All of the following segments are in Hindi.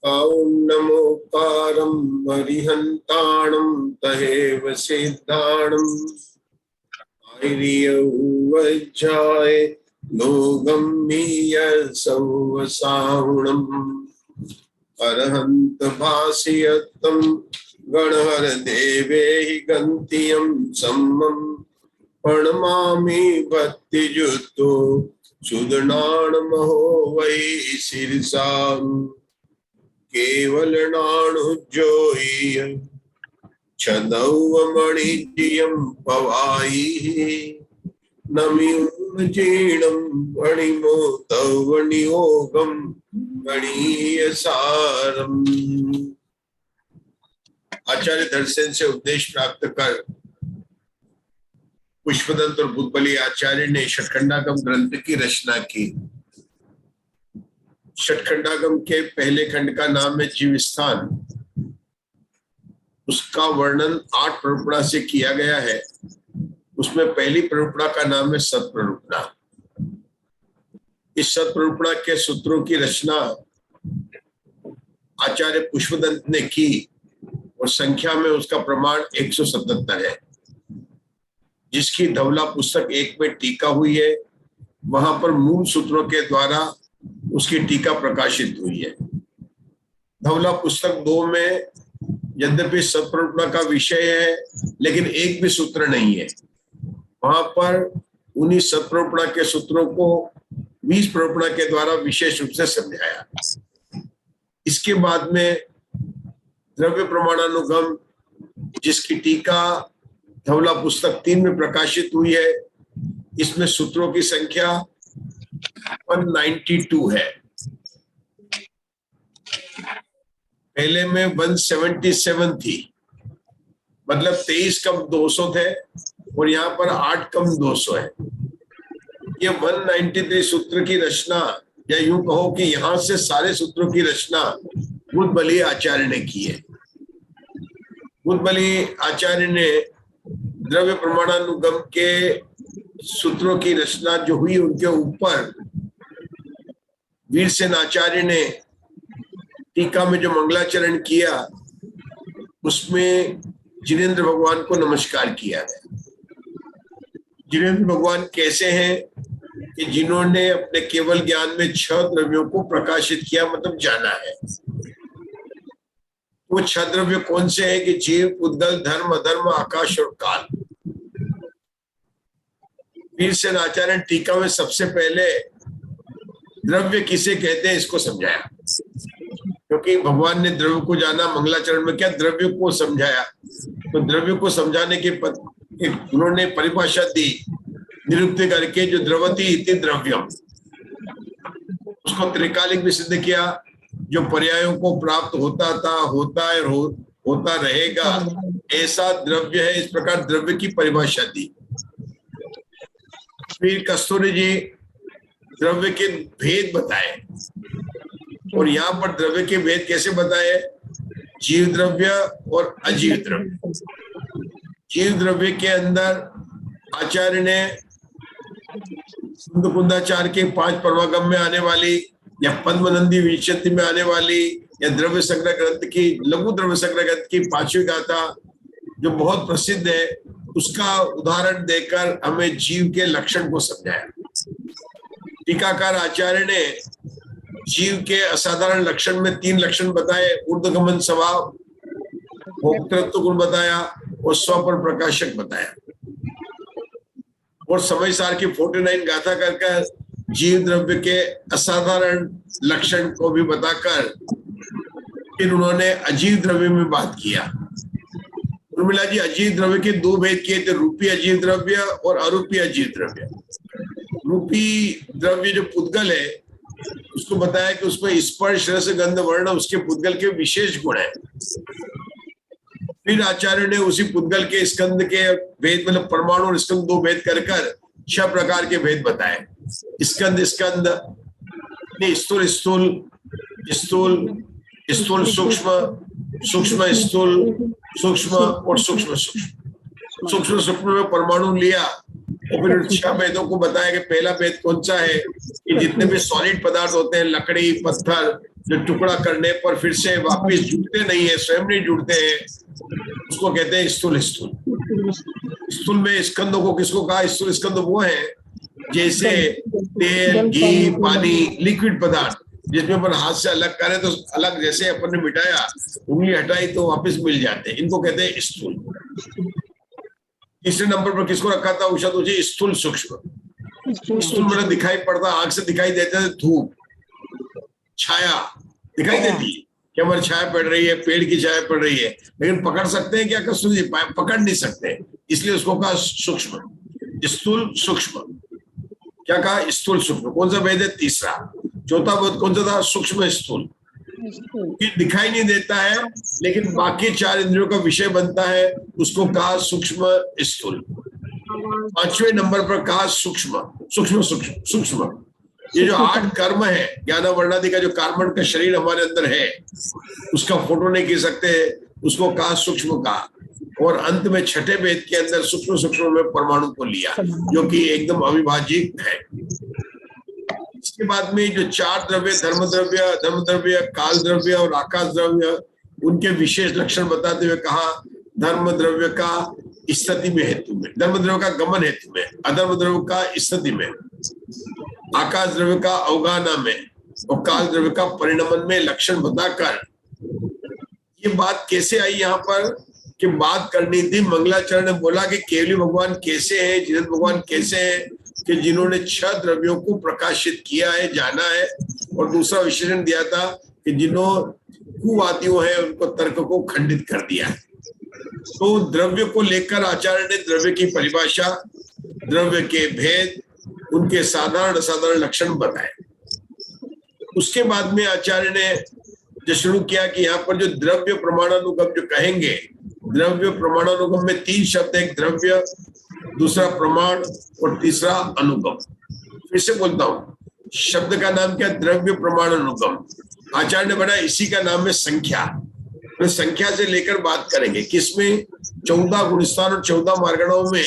नमोकारं हरिहन्ताणं तहेव सिद्धाणं वज्राय लोगम्मीय सौवसाहुणम् अरहन्त भाषयत्तं गणहर देवेहि गन्तियं सम्मं प्रणमामि भक्तियुक्तो सुदनाणमहो वै शीर्षाम् केवलनाणुज्योय छदौवमणिजियं पवाई नमिजीणं मणिमोतवनियोगं गणीयसारम्। आचार्य दर्शन से उपदेश प्राप्त कर पुष्पदंत और बुद्धबली आचार्य ने षटखंडागम ग्रंथ की रचना की। षटखंडागम के पहले खंड का नाम है जीव स्थान। उसका वर्णन 8 प्ररूपणा से किया गया है। उसमें पहली प्ररूपणा का नाम है सत्प्ररूपणा। इस सत्प्ररूपणा के सूत्रों की रचना आचार्य पुष्पदंत ने की और संख्या में उसका प्रमाण 177 है, जिसकी धवला पुस्तक 1 में टीका हुई है। वहां पर मूल सूत्रों के द्वारा उसकी टीका प्रकाशित हुई है। धवला पुस्तक 2 में यद्यपि सत्प्ररूपणा का विषय है, लेकिन एक भी सूत्र नहीं है। वहां पर उन्हीं सत्प्ररूपणा के सूत्रों को 20 प्ररूपणा के द्वारा विशेष रूप से समझाया। इसके बाद में द्रव्य प्रमाणानुगम, जिसकी टीका धवला पुस्तक 3 में प्रकाशित हुई है, इसमें सूत्रों की संख्या 192 है। पहले में 177 थी, मतलब 23 कम 200 थे, और यहाँ पर 8 कम 200 है। ये 193 सूत्र की रचना, या यूं कहो कि यहाँ से सारे सूत्रों की रचना बुद्धबली आचार्य ने की है। बुद्धबली आचार्य ने द्रव्य प्रमाणानुगम के सूत्रों की रचना जो हुई, उनके ऊपर वीरसेन आचार्य ने टीका में जो मंगलाचरण किया, उसमें जिनेन्द्र भगवान को नमस्कार किया गया। जिनेन्द्र भगवान कैसे हैं कि जिन्होंने अपने केवल ज्ञान में 6 द्रव्यों को प्रकाशित किया, मतलब जाना है। वो 6 द्रव्य कौन से हैं कि जीव, उद्गल, धर्म, अधर्म, आकाश और काल। वीरसेन आचार्य ने टीका में सबसे पहले द्रव्य किसे कहते हैं इसको समझाया, क्योंकि भगवान ने द्रव्य को जाना। मंगलाचरण में क्या द्रव्य को समझाया, तो द्रव्य को समझाने के उन्होंने परिभाषा दी निरुक्ति करके, जो द्रवती इति द्रव्यम, उसको त्रिकालिक में सिद्ध किया। जो पर्यायों को प्राप्त होता था, होता है, होता रहेगा, ऐसा द्रव्य है। इस प्रकार द्रव्य की परिभाषा दी। फिर कस्तूरी जी द्रव्य के भेद बताए, और यहाँ पर द्रव्य के भेद कैसे बताए? जीव द्रव्य और अजीव द्रव्य। जीव द्रव्य के अंदर आचार्य ने कुंदाचार के 5 परमागम में आने वाली, या पद्मनंदी विंशति में आने वाली, या द्रव्य संग्रह ग्रंथ की, लघु द्रव्य संग्रह ग्रंथ की 5वीं गाथा जो बहुत प्रसिद्ध है, उसका उदाहरण देकर हमें जीव के लक्षण को समझाया। टीकाकार आचार्य ने जीव के असाधारण लक्षण में 3 लक्षण बताए। ऊर्ध्वगमन स्वभाव, भोक्तृत्व गुण बताया, और स्व पर प्रकाशक बताया। और समय सार की 49 गाथा कर जीव द्रव्य के असाधारण लक्षण को भी बताकर फिर उन्होंने अजीव द्रव्य में बात किया। उर्मिला जी, अजीव द्रव्य के 2 भेद किए थे, रूपी अजीव द्रव्य और अरूपी अजीव द्रव्य। रूपी द्रव्य जो पुद्गल है, उसको बताया कि उसमें स्पर्श, रस, गंध, वर्ण उसके पुद्गल के विशेष गुण है। फिर आचार्य ने उसी पुद्गल के स्कंद के भेद, मतलब परमाणु और स्कंद 2 भेद कर 6 प्रकार के भेद बताए। स्कंद, स्कंद, स्थूल स्थूल, स्थूल स्थूल सूक्ष्म, सूक्ष्म स्थूल, सूक्ष्म और सूक्ष्म सूक्ष्म। सूक्ष्म सूक्ष्म में परमाणु लिया, और फिर 6 भेदों को बताया कि पहला भेद कौन सा है कि जितने भी सॉलिड पदार्थ होते हैं, लकड़ी, पत्थर, जो टुकड़ा करने पर फिर से वापस जुड़ते नहीं है, स्वयं नहीं जुड़ते हैं, उसको कहते हैं स्थूल। स्थूल में स्कंदों को किसको कहा? स्थूल स्कंद वो है जैसे तेल, घी, पानी, लिक्विड पदार्थ, जिसमें अपन हाथ से अलग करें तो अलग, जैसे अपन ने मिटाया, उंगली हटाई तो वापस मिल जाते हैं, इनको कहते हैं स्थूल। तीसरे नंबर पर किसको रखा था उषा तुझे? स्थूल सूक्ष्म। स्थूल मतलब दिखाई पड़ता, आंख से दिखाई देता है, धूप, छाया दिखाई देती है कि हमारी छाया पड़ रही है, पेड़ की छाया पड़ रही है, लेकिन पकड़ सकते हैं क्या? कस्तूरी जी पकड़ नहीं सकते, इसलिए उसको कहा सूक्ष्म, स्थूल सूक्ष्म। क्या कहा? स्थूल सूक्ष्म। कौन सा भेद है? तीसरा। चौथा भेद कौन सा था? सूक्ष्म स्थूल। दिखाई नहीं देता है लेकिन बाकी 4 इंद्रियों का विषय बनता है, उसको कहा सूक्ष्म स्थूल। 5वें नंबर पर कहा सूक्ष्म सूक्ष्म सूक्ष्म सूक्ष्म। ये जो 8 कर्म है, ज्ञान वर्णादि का जो कार्बन का शरीर हमारे अंदर है, उसका फोटो नहीं खींच सकते, उसको कहा सूक्ष्म कहा। और अंत में 6ठे भेद के अंदर सूक्ष्म सूक्ष्म में परमाणु को लिया, जो कि एकदम अविभाजित है। इसके बाद में जो 4 द्रव्य, धर्म द्रव्य, काल द्रव्य और आकाश द्रव्य, उनके विशेष लक्षण बताते हुए कहा धर्म द्रव्य का स्थिति में हेतु में, धर्म द्रव्य का गमन हेतु में, अधर्म द्रव्य का स्थिति में, आकाश द्रव्य का अवगाहना में और काल द्रव्य का परिणमन में लक्षण बताकर ये बात कैसे आई यहाँ पर कि बात करनी थी। मंगलाचरण ने बोला कि केवली भगवान कैसे हैं, जिनत भगवान कैसे हैं कि जिन्होंने 6 द्रव्यों को प्रकाशित किया है, जाना है। और दूसरा विशेषण दिया था कि जिन्हों कुवादियों है उनको तर्क को खंडित कर दिया है। तो द्रव्य को लेकर आचार्य ने द्रव्य की परिभाषा, द्रव्य के भेद, उनके साधारण असाधारण लक्षण बताए। उसके बाद में आचार्य ने जो शुरू किया कि यहाँ पर जो द्रव्य प्रमाणानुगम जो कहेंगे, द्रव्य प्रमाणानुगम में 3 शब्द, एक द्रव्य, दूसरा प्रमाण और तीसरा अनुगम। फिर से बोलता हूँ, शब्द का नाम क्या? द्रव्य प्रमाणानुगम। आचार्य ने बनाया, इसी का नाम है संख्या। तो संख्या से लेकर बात करेंगे किसमें? 14 गुणस्थान और 14 मार्गणों में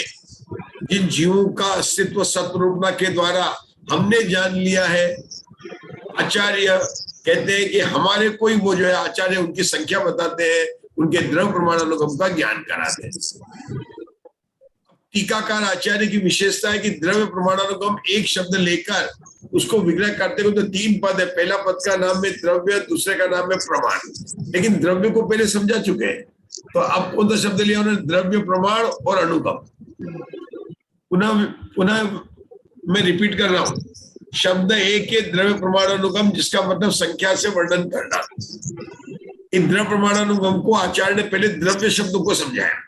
जिन जीवों का अस्तित्व सत्वरूपता के द्वारा हमने जान लिया है, आचार्य कहते हैं कि हमारे कोई वो जो है आचार्य उनकी संख्या बताते हैं, उनके द्रव्य प्रमाणानुगम का ज्ञान कराते हैं। टीकाकार आचार्य की विशेषता है कि द्रव्य प्रमाणानुगम एक शब्द लेकर उसको विग्रह करते हुए तो 3 पद है। पहला पद का नाम है द्रव्य, दूसरे का नाम है प्रमाण, लेकिन द्रव्य को पहले समझा चुके हैं। तो अब कौन सा शब्द लिया उन्होंने? द्रव्य, प्रमाण और अनुगम। पुनः मैं रिपीट कर रहा हूं, शब्द एक है द्रव्य प्रमाणानुगम, जिसका मतलब संख्या से वर्णन करना। इन द्रव्य प्रमाणानुगम को आचार्य ने पहले द्रव्य शब्द को समझाया,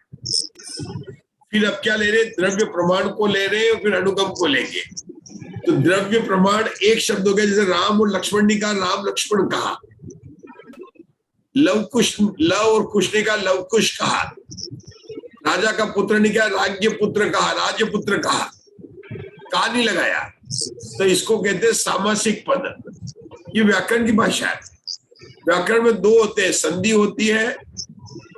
फिर अब क्या ले रहे? द्रव्य प्रमाण को ले रहे और फिर अनुगम को लेंगे। तो द्रव्य प्रमाण एक शब्द हो गया, जैसे राम और लक्ष्मण ने कहा राम लक्ष्मण कहा, लव और कुश ने कहा लव कुश कहा, राजा का पुत्र ने क्या राज्य पुत्र कहा, राज्य पुत्र कहा, नहीं लगाया। तो इसको कहते हैं सामासिक पद। ये व्याकरण की भाषा है। व्याकरण में 2 होते हैं, संधि होती है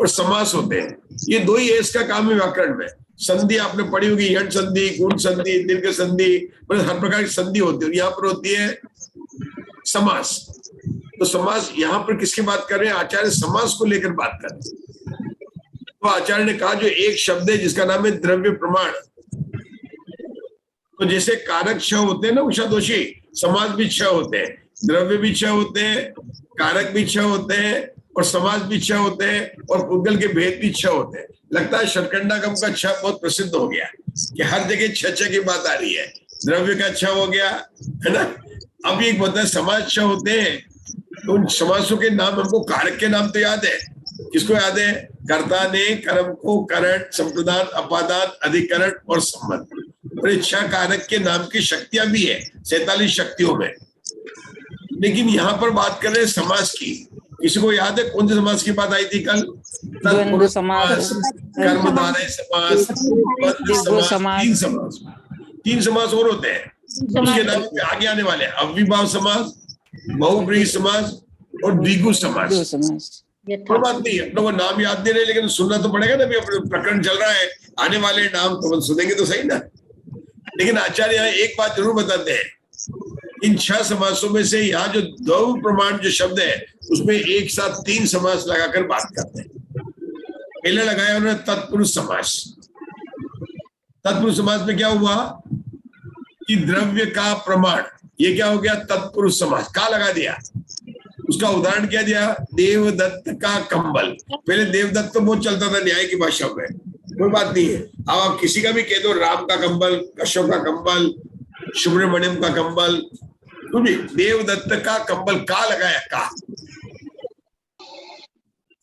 और समास होते हैं। ये 2 ही है, इसका काम है व्याकरण में। संधि आपने पढ़ी होगी, यण संधि, गुण संधि, दीर्घ संधि, मतलब हर प्रकार की संधि होती है। यहाँ पर होती है समास। तो समास यहाँ पर किसकी बात कर रहे हैं? आचार्य समास को लेकर बात कर रहे हैं। तो आचार्य ने कहा जो एक शब्द है जिसका नाम है द्रव्य प्रमाण। तो जैसे कारक 6 होते हैं ना उषा दोषी, समास भी 6 होते हैं, द्रव्य भी 6 होते हैं, कारक भी 6 होते हैं और समास भी 6 होते हैं और पुद्गल के भेद भी 6 होते हैं। लगता है शरकंडागम का 6 बहुत प्रसिद्ध हो गया कि हर जगह 6 की बात आ रही है। द्रव्य का 6 हो गया है ना। अब एक बताए समास 6 होते हैं, तो उन समासों के नाम हमको, कारक के नाम तो याद है, किसको याद है? कर्ता ने कर्म को करण, संप्रदान, अपादान, अधिकरण और संबंध। और 6 कारक के नाम की शक्तियां भी है 47 शक्तियों में। लेकिन यहाँ पर बात कर रहे हैं समास की। किसी को याद है कौन से समास की बात आई थी कल? द्वंद्व समास, कर्मधारय समास, तीन समास और होते हैं। उसके नाम आगे आने वाले हैं अव्ययभाव समास, बहुब्रीहि समास और द्विगु समास। कोई बात नहीं, अपनों को नाम याद नहीं रहे लेकिन सुनना तो पड़ेगा ना। अपने प्रकरण चल रहा है, आने वाले नाम तो सुनेंगे तो सही ना। लेकिन आचार्य यहाँ एक बात जरूर बताते हैं इन 6 समासों में से यहाँ जो द्वंद्व प्रमाण जो शब्द है उसमें एक साथ 3 समास लगाकर बात करते हैं। पहले लगाया उन्होंने तत्पुरुष समास। तत्पुरुष समास में क्या हुआ कि द्रव्य का प्रमाण, ये क्या हो गया, तत्पुरुष समास का लगा दिया। उसका उदाहरण क्या दिया, देवदत्त का कंबल। पहले देवदत्त तो बहुत चलता था न्याय की भाषा में, कोई बात नहीं है। अब आप किसी का भी कह दो, राम का कंबल, कश्यप का कंबल, सुब्रमण्यम का कंबल, तो भी देवदत्त का कंबल का लगाया का।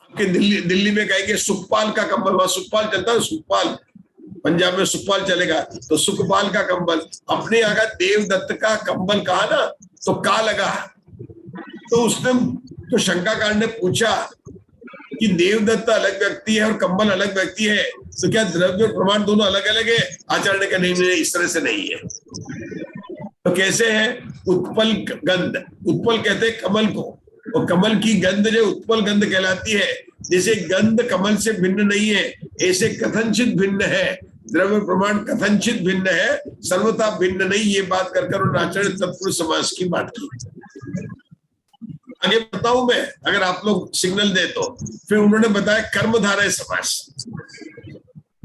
आपके दिल्ली में कहेंगे सुखपाल का कंबल, वहां सुखपाल चलता है, सुखपाल पंजाब में सुखपाल चलेगा तो सुखपाल का कंबल। अपने यहाँ का देवदत्त का कंबल कहा ना तो का लगा। तो उसने तो शंकाकार ने पूछा कि देवदत्त अलग व्यक्ति है और कंबल अलग व्यक्ति है, तो क्या द्रव्य और प्रमाण दोनों अलग अलग है? आचार्य ने कहा नहीं, इस तरह से नहीं है। तो कैसे है? उत्पल गंध, उत्पल कहते हैं कमल को, और कमल की गंध जो उत्पल गंध कहलाती है। जैसे गंध कमल से भिन्न नहीं है, ऐसे कथनचित भिन्न है। द्रव्य प्रमाण कथनचित भिन्न है, सर्वथा भिन्न नहीं। ये बात कर कर आचार्य तत्पुरुष समास की बात की। आगे बताऊं मैं, अगर आप लोग सिग्नल दे तो। फिर उन्होंने बताया कर्मधारय समास।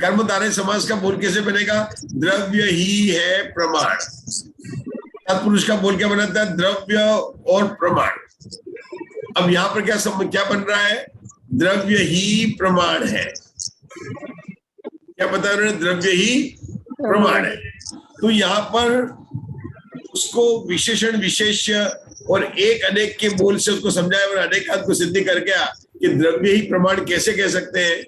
कर्मधारय समास का बोल कैसे बनेगा? द्रव्य ही है प्रमाण। तत्पुरुष का बोल क्या बनाता है? द्रव्य और प्रमाण। अब यहाँ पर क्या बन रहा है? द्रव्य ही प्रमाण है। क्या बताया उन्होंने? द्रव्य ही प्रमाण है। तो यहाँ पर उसको विशेषण विशेष्य और एक अनेक के बोल से उसको समझाया और अनेकांत को सिद्धि कर गया कि द्रव्य ही प्रमाण कैसे कह सकते हैं।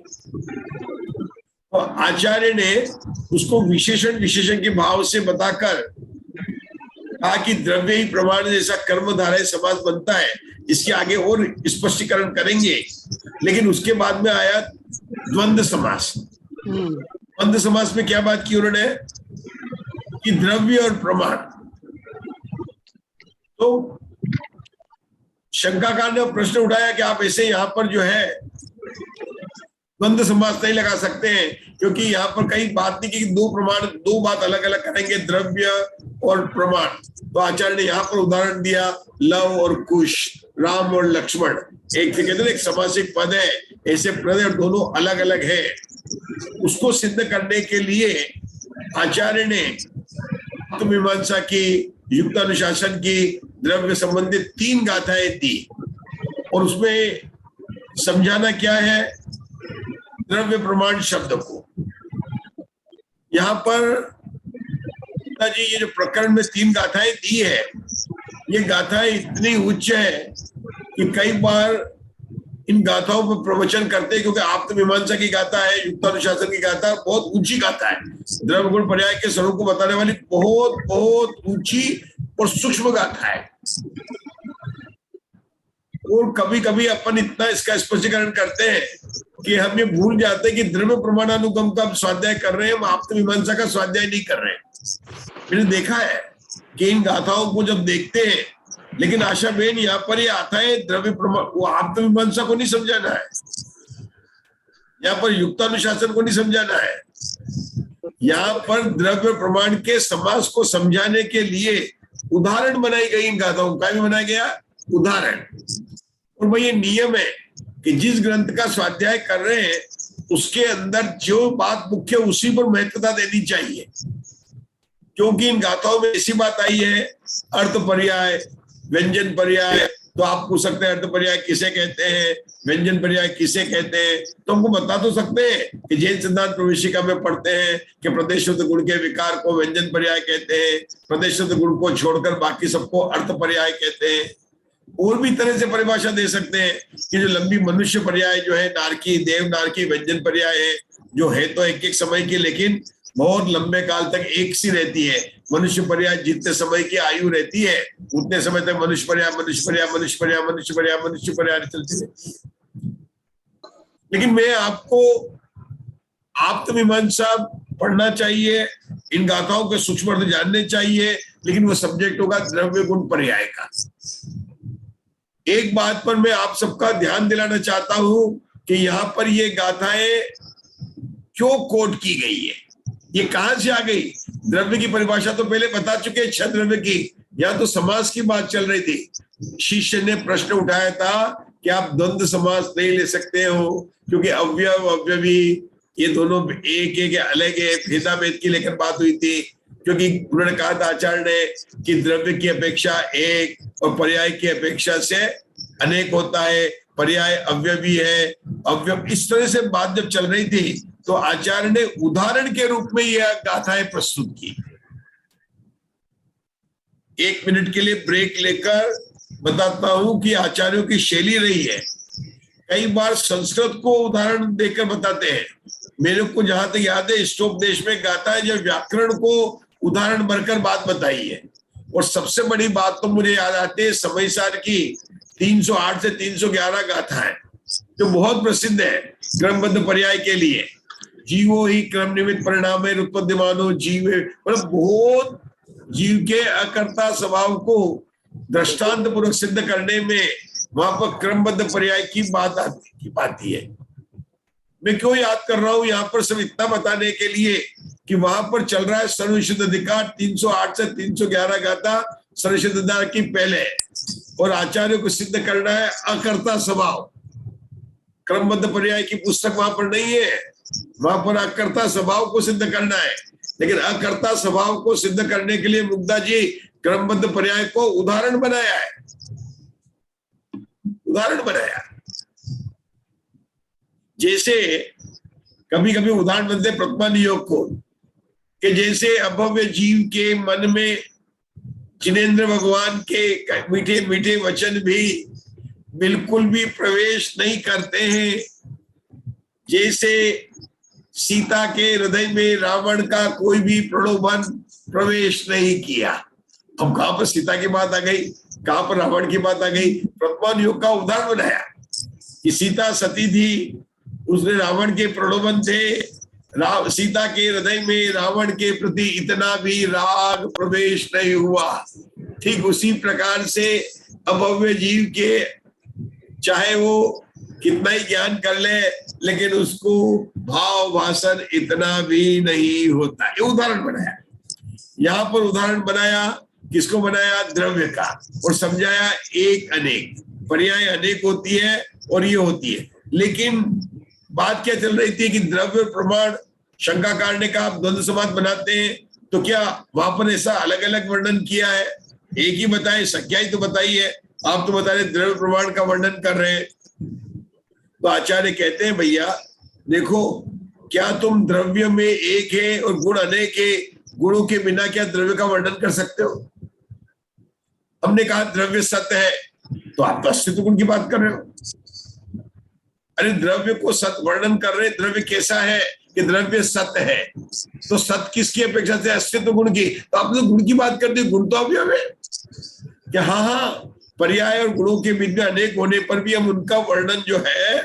तो आचार्य ने उसको विशेषण विशेषण के भाव से बताकर कहा कि द्रव्य ही प्रमाण जैसा कर्मधारय समास बनता है। इसके आगे और स्पष्टीकरण करेंगे, लेकिन उसके बाद में आया द्वंद्व समास। द्वंद्व समास में क्या बात की उन्होंने कि द्रव्य और प्रमाण। तो शंकाकार ने प्रश्न उठाया कि आप ऐसे यहाँ पर जो है द्वंद्व समास नहीं लगा सकते हैं, क्योंकि यहाँ पर कई बात नहीं की दो प्रमाण, दो बात अलग अलग करेंगे, द्रव्य और प्रमाण। तो आचार्य ने यहाँ पर उदाहरण दिया लव और कुश, राम और लक्ष्मण। एक कहते हैं एक समासिक पद है, ऐसे पद है, दोनों अलग अलग है। उसको सिद्ध करने के लिए आचार्य ने मीमांसा की, युक्त अनुशासन की, द्रव्य संबंधित 3 गाथाएं दी। और उसमें समझाना क्या है? द्रव्य प्रमाण शब्द को। यहाँ पर जी ये जो प्रकरण में 3 गाथाएं दी है, ये गाथाएं इतनी उच्च है कि कई बार इन गाथाओं पर प्रवचन करते हैं, क्योंकि आप्त मीमांसा की गाथा है, युक्त अनुशासन की गाथा बहुत ऊंची गाथा है। द्रव्य गुण पर्याय के स्वरूप को बताने वाली बहुत बहुत ऊंची और सूक्ष्म गाथा है। और कभी कभी अपन इतना इसका स्पष्टीकरण करते हैं कि हम ये भूल जाते हैं कि द्रव्य प्रमाणानुगम का स्वाध्याय कर रहे हैं, हम आप्त मीमांसा का स्वाध्याय नहीं कर रहे हैं। मैंने देखा है कि इन गाथाओं को जब देखते हैं, लेकिन आशा बेन यहाँ पर ये आता है द्रव्य प्रमाण, वो आप्त मीमांसा को नहीं समझाना है, यहाँ पर युक्तानुशासन को नहीं समझाना है। यहाँ पर द्रव्य प्रमाण के समास को समझाने के लिए उदाहरण बनाई गई। इन गाथाओं का भी बनाया गया उदाहरण। और भाई ये नियम है कि जिस ग्रंथ का स्वाध्याय कर रहे हैं उसके अंदर जो बात मुख्य उसी पर महत्वता देनी चाहिए, क्योंकि इन गाथाओं में ऐसी बात आई है अर्थ पर्याय, व्यंजन पर्याय। तो आप पूछ सकते हैं अर्थ पर्याय किसे कहते हैं, व्यंजन पर्याय किसे कहते हैं? तो हमको बता तो सकते हैं कि जैन सिद्धांत प्रवेशिका में पढ़ते हैं कि प्रदेशुद्ध गुण के विकार को व्यंजन पर्याय कहते हैं, प्रदेशुद्ध गुण को छोड़कर बाकी सबको अर्थ पर्याय कहते हैं। और भी तरह से परिभाषा दे सकते हैं कि जो लंबी मनुष्य पर्याय जो है, नारकी, देव नारकी व्यंजन पर्याय है, जो है तो एक एक समय की, लेकिन बहुत लंबे काल तक एक सी रहती है। मनुष्य पर्याय जितने समय की आयु रहती है उतने समय तक मनुष्य पर्याय, मनुष्य पर्याय, मनुष्य पर्याय, मनुष्य पर्याय, मनुष्य पर्याय चलती है। लेकिन मैं आपको आप्त मीमांसा पढ़ना चाहिए, इन गाथाओं के सूक्ष्म अर्थ जानने चाहिए, लेकिन वो सब्जेक्ट होगा द्रव्य गुण पर्याय का। एक बात पर मैं आप सबका ध्यान दिलाना चाहता हूं कि यहाँ पर ये गाथाएं क्यों कोट की गई है, ये कहां से आ गई। द्रव्य की परिभाषा तो पहले बता चुके हैं 6 द्रव्य की, यहाँ तो समास की बात चल रही थी। शिष्य ने प्रश्न उठाया था कि आप द्वंद्व समास नहीं ले सकते हो क्योंकि अवयव अवयवी ये दोनों एक एक अलग है, भेदा भेद की लेकर बात हुई थी। क्योंकि उन्होंने कहा था आचार्य ने कि द्रव्य की अपेक्षा एक और पर्याय की अपेक्षा से अनेक होता है, पर्याय अवयवी है, अवयव। इस तरह से बात जब चल रही थी तो आचार्य ने उदाहरण के रूप में यह गाथाएं प्रस्तुत की। 1 मिनट के लिए ब्रेक लेकर बताता हूं कि आचार्यों की शैली रही है, कई बार संस्कृत को उदाहरण देकर बताते हैं। मेरे को जहां तक याद है इष्टोपदेश में गाता है जब व्याकरण को उदाहरण भरकर बात बताई है। और सबसे बड़ी बात तो मुझे याद आती है समयसार की 308 से 311 गाथा है जो बहुत प्रसिद्ध है क्रमबद्ध पर्याय के लिए। जीवो ही क्रम निमित्त परिणाम है उत्पद्यमानो जीव, मतलब बहुत जीव के अकर्ता स्वभाव को दृष्टांत पूर्वक सिद्ध करने में वहां पर क्रमबद्ध पर्याय की बात आती है। मैं क्यों याद कर रहा हूं यहाँ पर, सिर्फ इतना बताने के लिए कि वहां पर चल रहा है सर्वविशुद्ध अधिकार 308 से 311 गाथा सर्वविशुद्ध अधिकार की पहले, और आचार्य को सिद्ध करना है अकर्ता स्वभाव। क्रमबद्ध पर्याय की पुस्तक वहां पर नहीं है, वहां पर अकर्ता स्वभाव को सिद्ध करना है। लेकिन अकर्ता स्वभाव को सिद्ध करने के लिए मुग्धा जी क्रमबद्ध पर्याय को उदाहरण बनाया है, उदाहरण बनाया। जैसे कभी कभी उदाहरण बनते प्रतिमान योग को, कि जैसे अभव्य जीव के मन में जिनेंद्र भगवान के मीठे मीठे वचन भी बिल्कुल भी प्रवेश नहीं करते हैं, जैसे सीता के हृदय में रावण का कोई भी प्रलोभन प्रवेश नहीं किया। अब कहां पर सीता की बात आ गई, कहां पर रावण की बात आ गई। प्रतिमान योग का उदाहरण बनाया कि सीता सती थी, उसने रावण के प्रलोभन थे, सीता के हृदय में रावण के प्रति इतना भी राग प्रवेश नहीं हुआ। ठीक उसी प्रकार से अभव्य जीव के चाहे वो कितना ही ज्ञान कर ले लेकिन उसको भाव भाषण इतना भी नहीं होता। ये उदाहरण बनाया। यहाँ पर उदाहरण बनाया, किसको बनाया? द्रव्य का, और समझाया एक अनेक, पर्याय अनेक होती है और ये होती है। लेकिन बात क्या चल रही थी कि द्रव्य प्रमाण शंकाकार ने कहा आप द्वंद्व समास बनाते हैं तो क्या वहां पर ऐसा अलग अलग वर्णन किया है? एक ही बताए, संख्या ही तो बताई है। आप तो बता रहे द्रव्य प्रमाण का वर्णन कर रहे हैं। तो आचार्य कहते हैं भैया देखो, क्या तुम द्रव्य में एक है और गुण अनेक है, गुणों के बिना क्या द्रव्य का वर्णन कर सकते हो? हमने कहा द्रव्य सत्य है, तो आप तो अस्तित्व गुण की बात कर रहे हो। अरे द्रव्य को सत्य वर्णन कर रहे, द्रव्य कैसा है कि द्रव्य सत्य है, तो सत्य किसकी अपेक्षा से? अस्तित्व गुण की। तो आपने तो गुण की बात कर दी, गुण तो अवयव है कि हाँ पर्याय और गुणों के बीच में अनेक होने पर भी हम उनका वर्णन जो है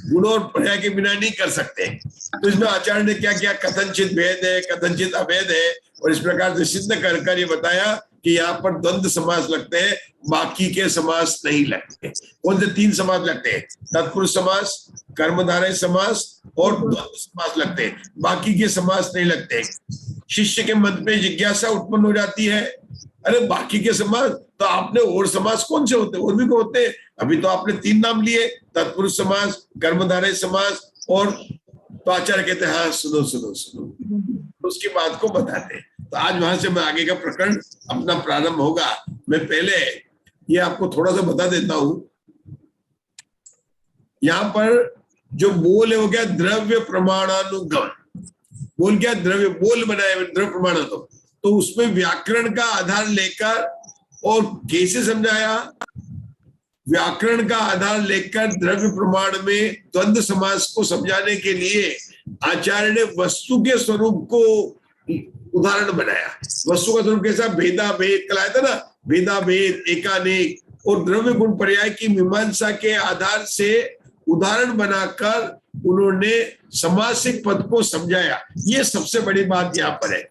गुण और पर्याय के बिना नहीं कर सकते। तो इसमें आचार्य ने क्या किया? कथनचित भेद है, कथनचित अभेद है, और इस प्रकार से सिद्ध कर ये बताया कि यहाँ पर द्वंद्व समास लगते हैं, बाकी के समास नहीं लगते। कौन से 3 समास लगते हैं? तत्पुरुष समास, कर्मधारय समास और द्वंद्व समास लगते हैं, बाकी के समास नहीं लगते। शिष्य के मन में जिज्ञासा उत्पन्न हो जाती है, अरे बाकी के समास तो आपने और समास कौन से होते? और भी को होते हैं, अभी तो आपने 3 नाम लिए, तत्पुरुष समास, कर्मधारय समास और। तो आचार्य कहते हैं हाँ सुनो सुनो सुनो, उसकी बात को बताते हैं। तो आज वहां से मैं आगे का प्रकरण अपना प्रारंभ होगा। मैं पहले ये आपको थोड़ा सा बता देता हूं। यहाँ पर जो बोल है वो क्या? द्रव्य प्रमाणानुगम। बोल क्या? द्रव्य, बोल बनाए द्रव्य प्रमाणानुगम। तो उसमें व्याकरण का आधार लेकर, और कैसे समझाया? व्याकरण का आधार लेकर द्रव्य प्रमाण में द्वंद्व समास को समझाने के लिए आचार्य ने वस्तु के स्वरूप को उदाहरण बनाया। वस्तु का स्वरूप कैसा? भेदा भेद, कल आया था ना, भेदा भेद, एकानेक और द्रव्य गुण पर्याय की मीमांसा के आधार से उदाहरण बनाकर उन्होंने समासिक पद को समझाया। ये सबसे बड़ी बात यहाँ पर है।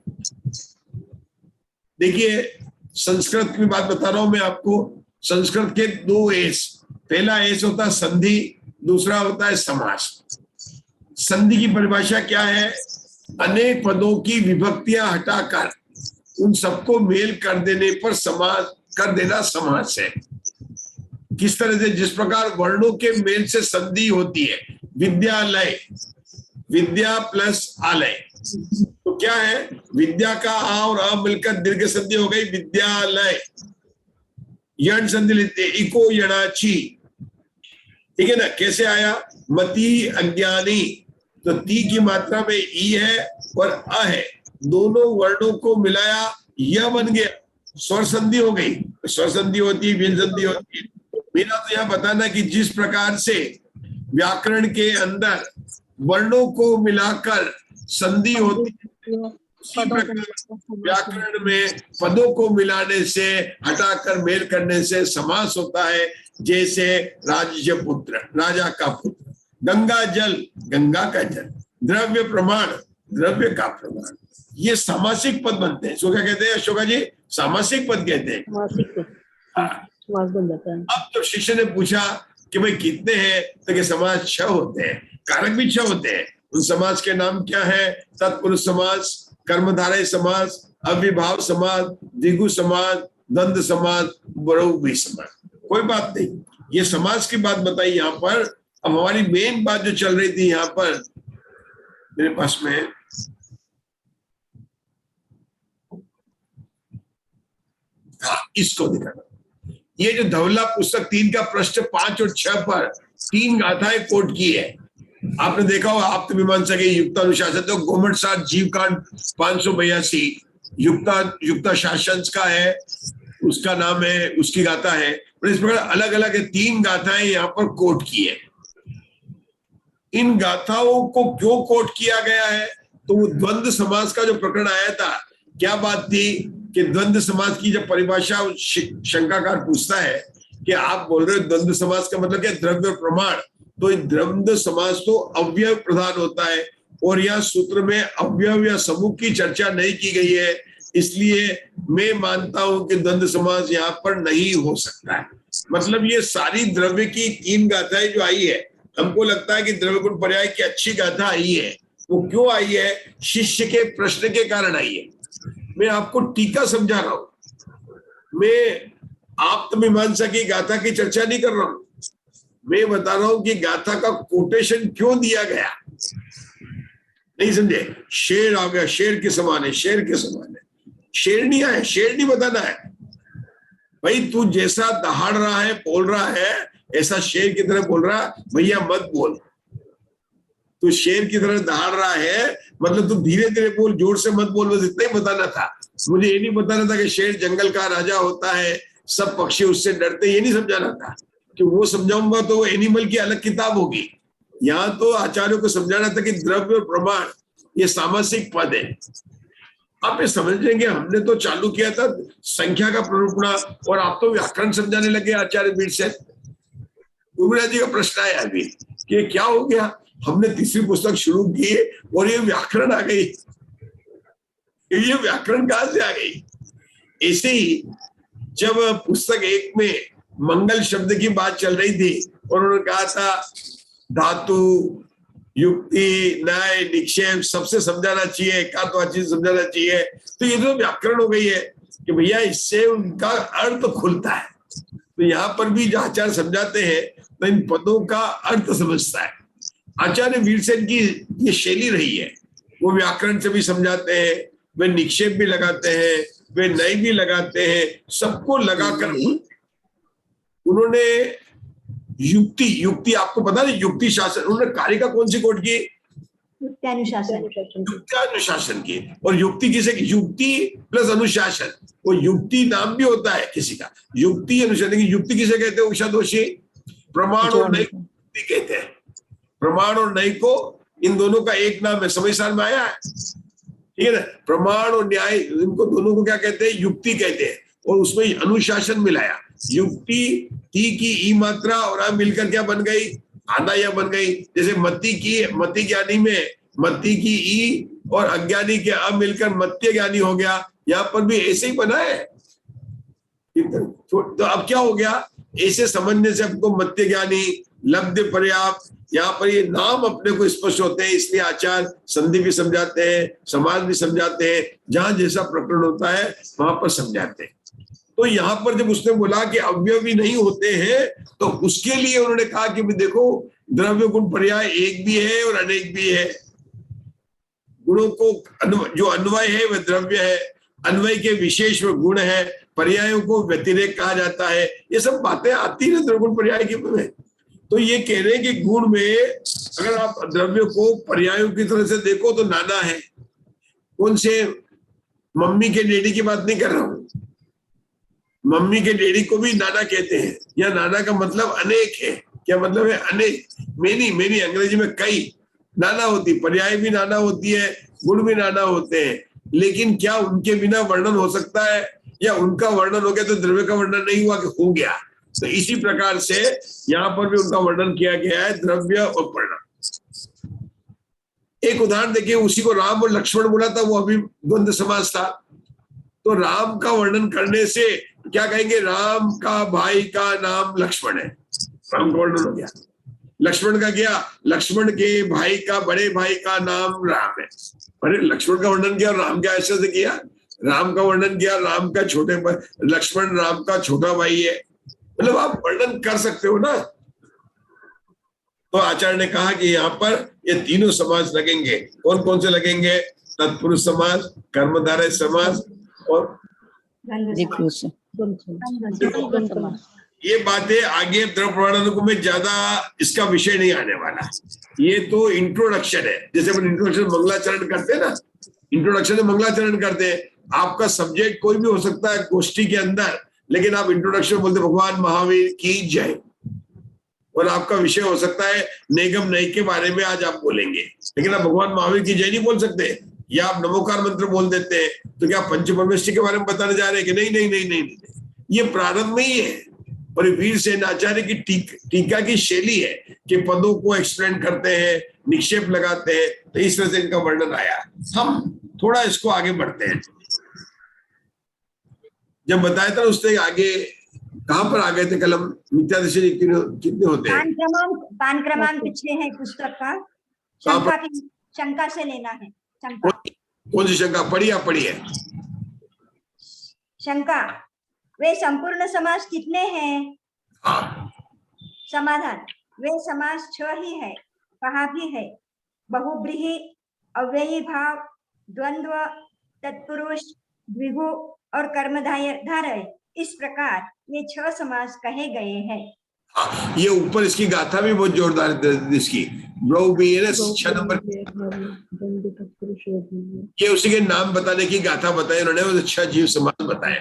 देखिए संस्कृत की बात बता रहा हूं मैं आपको। संस्कृत के 2 एस, पहला एस होता है संधि, दूसरा होता है समास। संधि की परिभाषा क्या है? अनेक पदों की विभक्तियां हटाकर उन सबको मेल कर देने पर समास कर देना समास है। किस तरह से? जिस प्रकार वर्णों के मेल से संधि होती है, विद्यालय, विद्या प्लस आलय, तो क्या है? विद्या का आ और अ मिलकर दीर्घ संधि हो गई विद्यालय। यण संधि लेते इको यणाची, ठीक है ना? कैसे आया? मति अज्ञानी, तो ती की मात्रा में ई है और अ है, दोनों वर्णों को मिलाया यह बन गया, स्वर संधि हो गई। स्वर संधि होती है, व्यंजन संधि होती है। मेरा तो यह बताना कि जिस प्रकार से व्याकरण के अंदर वर्णों को मिलाकर संधि होती है, उसी प्रकार व्याकरण में पदों को मिलाने से, हटाकर मेल करने से समास होता है। जैसे राज्य पुत्र, राजा का पुत्र, गंगा जल, गंगा का जल, द्रव्य प्रमाण, द्रव्य का प्रमाण, ये सामासिक पद बनते हैं। इसको क्या कहते हैं अशोका जी? सामासिक पद कहते हैं। अब जब शिष्य ने पूछा कि भाई कितने हैं, तो कि समास 6 होते हैं, कारक भी 6 होते हैं। उन समास के नाम क्या है? तत्पुरुष समास, कर्मधारय समास, अविभाव समास, द्विगु समास, द्वंद्व समास, बहुव्रीहि समास। कोई बात नहीं, ये समास की बात बताई यहाँ पर। अब हमारी मेन बात जो चल रही थी यहाँ पर मेरे पास में, हाँ, इसको दिखाना। ये जो धवला पुस्तक 3 का पृष्ठ 5 और 6 पर 3 गाथाएं कोट की है। आपने देखा होगा आप्त मीमांसा के युक्तानुशासन, तो गोमट सार जीवकांड 582 युक्ता शासन का है, उसका नाम है, उसकी गाथा है। और इस प्रकार अलग अलग 3 गाथाएं यहाँ पर कोट की है। इन गाथाओं को क्यों कोट किया गया है? तो वो द्वंद्व समास का जो प्रकरण आया था, क्या बात थी कि द्वंद्व समास की जब परिभाषा शंकाकार पूछता है कि आप बोल रहे हो द्वंद्व समास का मतलब क्या? द्रव्य प्रमाण। तो द्वंद्व समास तो अव्यय प्रधान होता है, और यह सूत्र में अव्यय या समूह की चर्चा नहीं की गई है, इसलिए मैं मानता हूं कि द्वंद्व समास यहाँ पर नहीं हो सकता है। मतलब ये सारी द्रव्य की 3 गाथाएं जो आई है, हमको लगता है कि द्रव्य गुण पर्याय की अच्छी गाथा आई है। वो क्यों आई है? शिष्य के प्रश्न के कारण आई है। मैं आपको टीका समझा रहा हूं, मैं आप्त मीमांसा की गाथा की चर्चा नहीं कर रहा हूं। मैं बता रहा हूं कि गाथा का कोटेशन क्यों दिया गया। नहीं समझे? शेर आ गया, शेर के समान है, शेर के समान है, शेर नहीं आया, शेर नहीं बताना है भाई। तू जैसा दहाड़ रहा है, बोल रहा है, ऐसा शेर की तरह बोल रहा, भैया मत बोल। तू शेर की तरह दहाड़ रहा है, मतलब तू धीरे धीरे बोल, जोर से मत बोल, बस इतना ही बताना था। मुझे ये नहीं बताना था कि शेर जंगल का राजा होता है, सब पक्षी उससे डरते, ये नहीं समझाना था। कि वो समझाऊंगा तो वो एनिमल की अलग किताब होगी। यहाँ तो आचार्यों को समझाना था कि द्रव्य और प्रमाण ये सामासिक पद है। आप ये समझ लेंगे, हमने तो चालू किया था संख्या का प्ररूपणा, और आप तो व्याकरण समझाने लगे आचार्य वीर से। गुरुराज जी का प्रश्न आया अभी कि क्या हो गया, हमने तीसरी पुस्तक शुरू की और ये व्याकरण आ गई, ये व्याकरण कहां से आ गई? ऐसे ही जब पुस्तक 1 में मंगल शब्द की बात चल रही थी और उन्होंने कहा था धातु, युक्ति, न्याय, निक्षेप सबसे समझाना चाहिए, एकात्वाची समझाना चाहिए। तो ये जो व्याकरण हो गई है कि भैया इससे उनका अर्थ खुलता है। तो यहाँ पर भी जो आचार्य समझाते हैं तो इन पदों का अर्थ समझता है। आचार्य वीरसेन की ये शैली रही है, वो व्याकरण से भी समझाते हैं, वे निक्षेप भी लगाते हैं, वे नय भी लगाते हैं, सबको लगाकर उन्होंने युक्ति आपको पता नहीं, युक्ति शासन, उन्होंने कारिका कौन सी कोट की? युक्त्यानुशासन की। और युक्ति किसे? युक्ति प्लस अनुशासन। वो युक्ति नाम भी होता है किसी का, युक्ति अनुशासन की। युक्ति किसे कहते हैं उषा दोषी? प्रमाण और नय युक्ति कहते हैं। प्रमाण और नय को, इन दोनों का एक नाम है, समय साल में आया है, ठीक है ना? प्रमाण और न्याय, इनको दोनों को क्या कहते हैं? युक्ति कहते हैं। और उसमें अनुशासन मिलाया। युक्ति ती की ई मात्रा और आ मिलकर क्या बन गई? आधा या बन गई। जैसे मति ज्ञानी में मति की ई और अज्ञानी के अ मिलकर मत्य ज्ञानी हो गया। यहाँ पर भी ऐसे ही बना है। तो अब क्या हो गया? ऐसे समझने से आपको मत्य ज्ञानी, लब्ध पर्याप्त, यहाँ पर ये नाम अपने को स्पष्ट होते हैं, इसलिए आचार्य संधि भी समझाते हैं, समाज भी समझाते हैं, जहां जैसा प्रकरण होता है वहां पर समझाते हैं। तो यहाँ पर जब उसने बोला कि अवयवी नहीं होते हैं, तो उसके लिए उन्होंने कहा कि देखो द्रव्य गुण पर्याय एक भी है और अनेक भी है। गुणों को जो अन्वय है वह द्रव्य है, अन्वय के विशेष व गुण है, पर्यायों को व्यतिरेक कहा जाता है। ये सब बातें आती है द्रव्य गुण पर्याय के में। तो ये कह रहे हैं कि गुण में अगर आप द्रव्य को पर्यायों की तरह से देखो तो नाना है। कौन से मम्मी के डैडी की बात नहीं कर रहा हूं, मम्मी के डैडी को भी नाना कहते हैं, या नाना का मतलब अनेक है। क्या मतलब है? अनेक, मेनी अंग्रेजी में कई नाना होती, पर्याय भी नाना होती है, गुण भी नाना होते हैं। लेकिन क्या उनके बिना वर्णन हो सकता है, या उनका वर्णन हो गया तो द्रव्य का वर्णन नहीं हुआ कि हो गया? तो इसी प्रकार से यहाँ पर भी उनका वर्णन किया गया है, द्रव्य और परिणाम। एक उदाहरण देखिए, उसी को राम और लक्ष्मण बोला था, वो अभी द्वंद्व समास था। तो राम का वर्णन करने से क्या कहेंगे? राम का भाई का नाम लक्ष्मण है, राम का वर्णन हो गया। लक्ष्मण का क्या? लक्ष्मण के भाई का, बड़े भाई का नाम राम है। अरे लक्ष्मण का वर्णन किया, राम का ऐसे से किया? राम का वर्णन किया, राम का छोटे भाई, लक्ष्मण राम का छोटा भाई है। मतलब आप वर्णन कर सकते हो ना। तो आचार्य ने कहा कि यहाँ पर ये तीनों समाज लगेंगे। कौन कौन से लगेंगे? तत्पुरुष समाज, कर्मधारय समाज और ये बातें आगे द्रव्य प्रमाणानुकूल में ज्यादा इसका विषय नहीं आने वाला। ये तो इंट्रोडक्शन है। जैसे अपन इंट्रोडक्शन मंगलाचरण करते हैं ना, इंट्रोडक्शन में मंगलाचरण करते हैं। आपका सब्जेक्ट कोई भी हो सकता है गोष्ठी के अंदर, लेकिन आप इंट्रोडक्शन बोलते भगवान महावीर की जय, और आपका विषय हो सकता है नेगम नई के बारे में आज आप बोलेंगे, लेकिन आप भगवान महावीर की जय नहीं बोल सकते। या आप नमोकार मंत्र बोल देते हैं, तो क्या पंचपरमेष्ठी के बारे में बताने जा रहे हैं कि नहीं नहीं नहीं नहीं, नहीं। ये प्रारंभ में ही है। और वीर सेन आचार्य की टीका की शैली है कि पदों को एक्सप्लेन करते हैं, निक्षेप लगाते हैं। तो इस तरह से इनका वर्णन आया। हम थोड़ा इसको आगे बढ़ते हैं। जब बताया था उससे आगे कहां पर आ गए थे? कलम मिथ्यादर्शी कितने होते हैं? पान क्रमांक 6 है पुस्तक का। शंका से लेना है। शंका कौन सी शंका? पढ़िए, आप पढ़िए। शंका, वे संपूर्ण समास कितने हैं? हाँ। समाधान, वे समास 6 ही है। कहा भी है बहुब्रीहि, अव्ययी भाव, द्वंद्व, तत्पुरुष, द्विगु और कर्मधारय। इस प्रकार ये 6 समास कहे गए हैं। हाँ, ये ऊपर इसकी गाथा भी बहुत जोरदार है। इसकी भी है ना 6 नंबर। ये उसी के नाम बताने की गाथा बताई उन्होंने, वो 6 जीव समास बताए।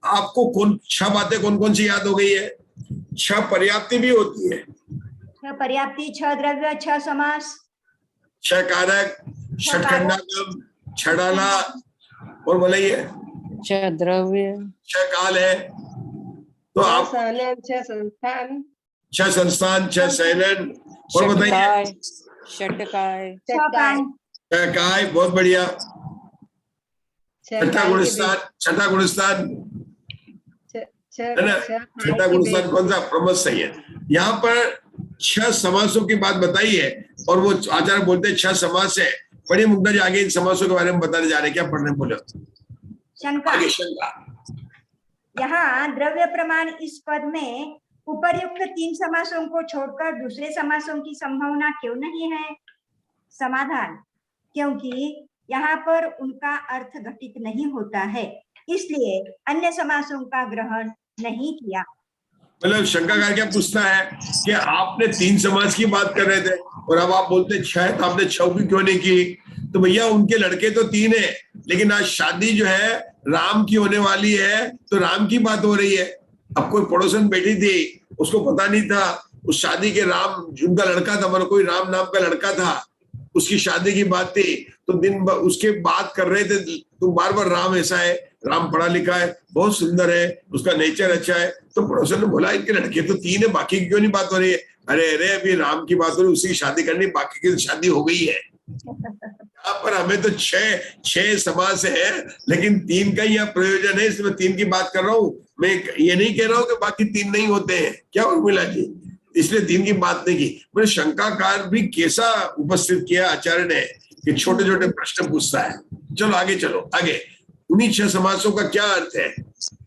आपको 6 बातें कौन कौन सी याद हो गई है? 6 पर्याप्ति भी होती है। 6 पर्याप्ति, 6 द्रव्य, 6 समास, 6 कारक, षटखंडागम, 6 डाला, और बोलिए 6 द्रव्य, 6 काल है। तो आप 6 संस्थान, 6 सैलन, और बताइए षटकाय, 6 काय, बहुत बढ़िया। छठा गुणस्थान, छठा गुणस्थान है ना? छठा गुणस्थान कौन सा? प्रमथ सही है। यहाँ पर 6 समासों की बात बताई है, और वो आचार्य बोलते हैं 6 समास है। पढ़िए मुग्धा जी, आगे इन समासों के बारे में बताने जा रहे हैं। क्या पढ़ने बोले? शंका। यहाँ द्रव्य प्रमाण इस पद में उपर्युक्त 3 समासों को छोड़कर दूसरे समासों की संभावना क्यों नहीं है? समाधान, क्योंकि यहाँ पर उनका अर्थ घटित नहीं होता है, इसलिए अन्य समासों का ग्रहण नहीं किया। मतलब शंकाकार क्या पूछता है कि आपने 3 समास की बात कर रहे थे और अब आप बोलते 6, तो आपने 6 की क्यों नहीं की? तो भैया उनके लड़के तो 3 है, लेकिन आज शादी जो है राम की होने वाली है, तो राम की बात हो रही है। अब कोई पड़ोसन बैठी थी, उसको पता नहीं था उस शादी के राम, उनका लड़का था, मतलब कोई राम नाम का लड़का था, उसकी शादी की बात थी। तो दिन उसके बात कर रहे थे, तो बार बार राम ऐसा है, राम पढ़ा लिखा है, बहुत सुंदर है, उसका नेचर अच्छा है। तो पड़ोसन ने बोला इनके लड़के तो 3 है, बाकी की क्यों नहीं बात हो रही है? अरे अरे अभी राम की बात हो रही है, उसी की शादी करनी, बाकी की शादी हो गई है। यहाँ पर हमें तो 6 समास है, लेकिन 3 का ही यहाँ प्रयोजन है, इसलिए मैं 3 की बात कर रहा हूँ। मैं ये नहीं कह रहा हूँ कि बाकी 3 नहीं होते हैं। क्या उर्मिला जी? इसलिए 3 की बात नहीं की। बोले शंकाकार भी कैसा उपस्थित किया आचार्य ने कि छोटे छोटे प्रश्न पूछता है। चलो आगे चलो आगे। उन्हीं 6 समासों का क्या अर्थ है?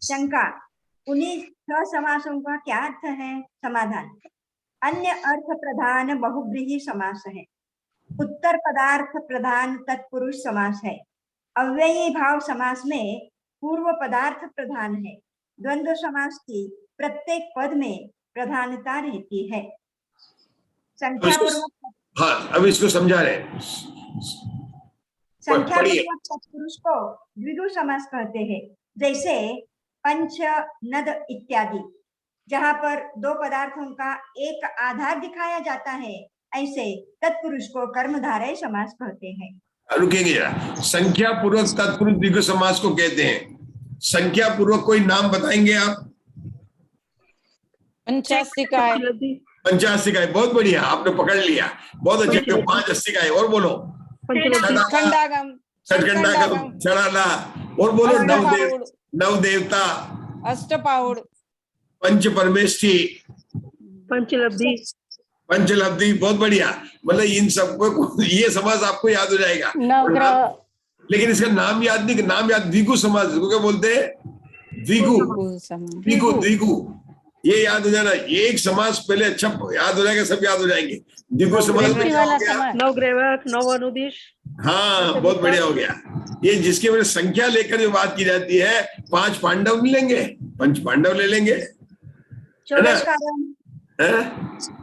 शंका, उन्हीं 6 समासों का क्या अर्थ है? समाधान, अन्य अर्थ प्रधान बहुव्रीहि समास है, उत्तर पदार्थ प्रधान तत्पुरुष समास है, अव्ययी भाव समास में पूर्व पदार्थ प्रधान है, द्वंद्व समास की प्रत्येक पद में प्रधानता रहती है। संख्यापूर्वक, हाँ अब इसको समझा रहे हैं। संख्यापूर्वक तत्पुरुष को द्विगु समास कहते हैं, जैसे पंच, नद इत्यादि। जहां पर 2 पदार्थों का एक आधार दिखाया जाता है, ऐसे तत्पुरुष को कर्मधारय समास कहते हैं। रुकेंगे जरा। संख्या पूर्वक तत्पुरुष द्विगु समास को कहते हैं। संख्या पूर्वक कोई नाम बताएंगे आप? 85 का है। 85 का है, बहुत बढ़िया, आपने पकड़ लिया, बहुत अच्छे। 5 का है, और बोलो। खंडागम, छठखंडागम, छड़ाला, और बोलो। नवदेवता, अष्टपाउड़, पंच परमेष्ठी, पंचलब्धि, पंचलब्धि, बहुत बढ़िया। मतलब इन सबको ये समास आपको याद हो जाएगा। लेकिन इसका नाम याद नहीं। नाम याद, द्विगु समास को क्या बोलते हैं? द्विगु, द्विगु, द्विगु, ये याद हो जाना। ये एक समास पहले अच्छा याद हो जाएगा, सब याद हो जाएंगे। द्विगु समास में क्या हो गया? नवग्रेवक, नवानुदेश। हाँ बहुत बढ़िया हो गया। ये जिसके वजह संख्या लेकर जो बात की जाती है, 5 पांडव नहीं लेंगे, 5 पांडव ले लेंगे, है ना?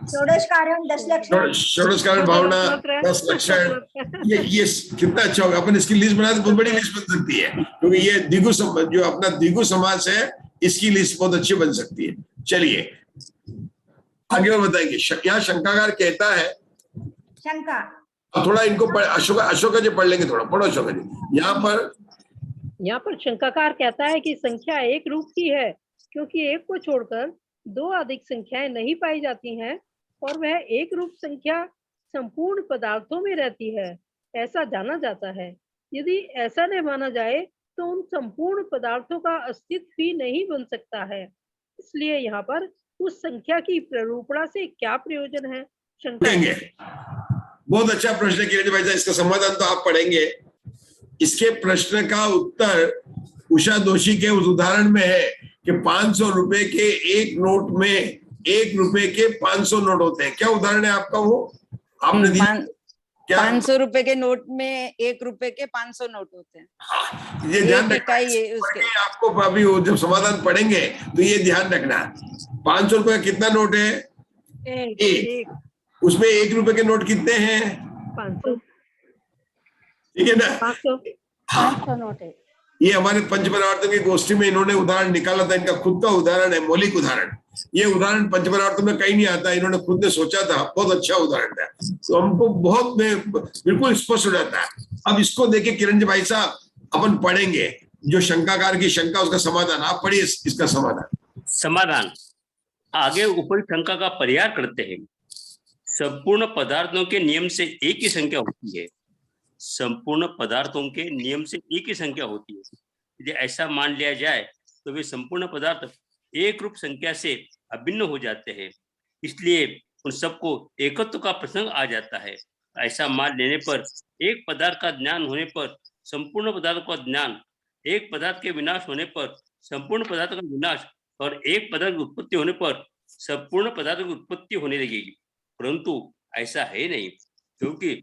षोडशकारण 10 लक्षण, षोडशकारण भावना 10 लक्षण। ये कितना अच्छा होगा। अपन इसकी लिस्ट बना तो बहुत बड़ी लिस्ट बन सकती है, क्योंकि ये द्विगु जो अपना द्विगु समास है, इसकी लिस्ट बहुत अच्छी बन सकती है। चलिए आगे और बताएंगे। यहाँ शंकाकार कहता है, शंका, थोड़ा इनको अशोका जी पढ़ लेंगे, थोड़ा पढ़ो अशोका जी। यहाँ पर शंकाकार कहता है कि संख्या एक रूप की है, क्योंकि एक को छोड़कर 2 अधिक संख्याएं नहीं पाई जाती हैं, और वह एक रूप संख्या संपूर्ण पदार्थों में रहती है, ऐसा जाना जाता है। यदि ऐसा नहीं माना जाए तो उन संपूर्ण पदार्थों का अस्तित्व ही नहीं बन सकता है। इसलिए यहाँ पर उस संख्या की प्ररूपणा से क्या प्रयोजन है? बहुत अच्छा प्रश्न किरण भाई साहब, इसका समाधान तो आप पढ़ेंगे। इसके प्रश्न का उत्तर उषा दोषी के उस उदाहरण में है कि 500 रुपए के एक नोट में 1 रुपए के 500 नोट होते हैं। क्या उदाहरण है आपका? वो आपने दिया 500 रुपए के नोट में 1 रुपए के 500 नोट होते हैं। हाँ, ये ध्यान रखना है आपको। अभी वो जब समाधान पढ़ेंगे तो ये ध्यान रखना। 500 रुपए का कितना नोट है? एक। उसमें 1 रुपए के नोट कितने हैं? 500। ठीक है ना? 500 नोट है। ये हमारे पंचपरावर्तन की गोष्ठी में इन्होंने उदाहरण निकाला था। इनका खुद का उदाहरण है, मौलिक उदाहरण। ये उदाहरण पंचपरावर्तन में कहीं नहीं आता, इन्होंने खुद ने सोचा था। बहुत अच्छा उदाहरण था, तो हमको बहुत बिल्कुल स्पष्ट हो जाता है। अब इसको देखे किरण जी भाई साहब, अपन पढ़ेंगे जो शंकाकार की शंका, उसका समाधान। आप पढ़िए इसका समाधान। आगे ऊपर शंका का परिहार करते हैं। संपूर्ण पदार्थों के नियम से एक ही संख्या होती है। संपूर्ण पदार्थों के नियम से एक ही संख्या होती है। यदि ऐसा मान लिया जाए तो वे संपूर्ण पदार्थ एक रूप संख्या से अभिन्न हो जाते हैं। इसलिए उन सबको एकत्व का प्रसंग आ जाता है। ऐसा मान लेने पर एक पदार्थ का ज्ञान होने पर संपूर्ण पदार्थ का ज्ञान, एक पदार्थ के विनाश होने पर संपूर्ण पदार्थ का विनाश, और एक पदार्थ की उत्पत्ति होने पर संपूर्ण पदार्थ की उत्पत्ति होने लगेगी। परंतु ऐसा है नहीं, क्योंकि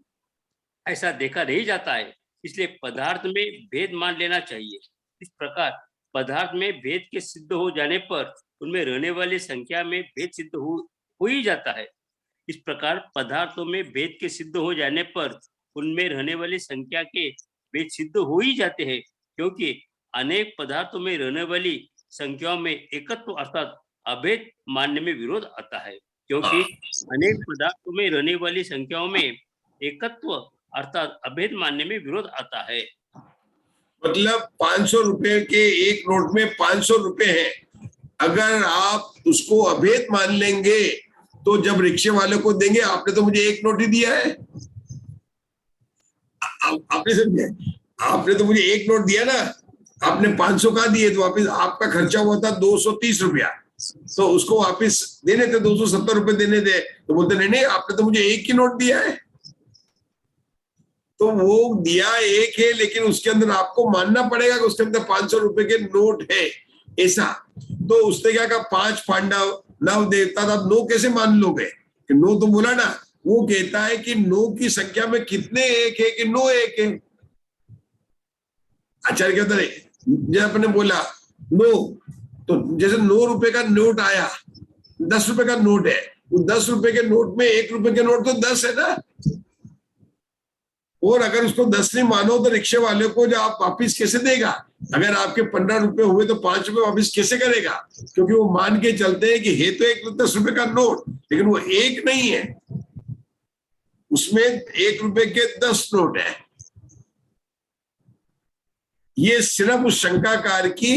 ऐसा देखा नहीं जाता है। इसलिए पदार्थ में भेद मान लेना चाहिए। इस प्रकार पदार्थ में भेद के सिद्ध हो जाने पर उनमें रहने वाली संख्या में भेद सिद्ध हो ही जाता है। इस प्रकार पदार्थों में भेद के सिद्ध हो जाने पर उनमें रहने वाली संख्या के भेद सिद्ध हो ही जाते हैं, क्योंकि अनेक पदार्थों में रहने वाली संख्याओं में एकत्व अर्थात अभेद मानने में विरोध आता है। क्योंकि अनेक पदार्थों में रहने वाली संख्याओं में एकत्व अर्थात अभेद मानने में विरोध आता है। मतलब 500 रुपए के एक नोट में 500 रुपए हैं। अगर आप उसको अभेद मान लेंगे तो जब रिक्शे वाले को देंगे, आपने तो मुझे एक नोट ही दिया है, आपने समझे? आपने तो मुझे एक नोट दिया ना, आपने 500 का दिए, तो वापिस आपका खर्चा हुआ था 230 रुपया। तो उसको वापस देने थे, 270 रुपए देने थे। तो बोलते नहीं नहीं, आपने तो मुझे एक ही नोट दिया है। तो वो दिया एक है, लेकिन उसके अंदर आपको मानना पड़ेगा कि उसके अंदर 500 रुपए के नोट है, ऐसा। तो उसने क्या कहा, 5 पांडव 9 देवता था, 9 कैसे मान लोगे? कि 9 तो बोला ना। वो कहता है कि 9 की संख्या में कितने एक है कि 9 एक है। आचार्य कहते हैं, जैसे आपने बोला 9, तो जैसे 9 रुपए का नोट आया, 10 रुपए का नोट है, वो 10 रुपए के नोट में 1 रुपए के नोट तो 10 है ना। और अगर उसको 10 नहीं मानो तो रिक्शे वाले को जो आप वापिस कैसे देगा? अगर आपके 15 रुपए हुए तो 5 रुपए वापिस कैसे करेगा? क्योंकि वो मान के चलते हैं कि है तो एक 10 रुपए का नोट, लेकिन वो एक नहीं है, उसमें 1 रुपए के 10 नोट है। ये सिर्फ उस शंकाकार की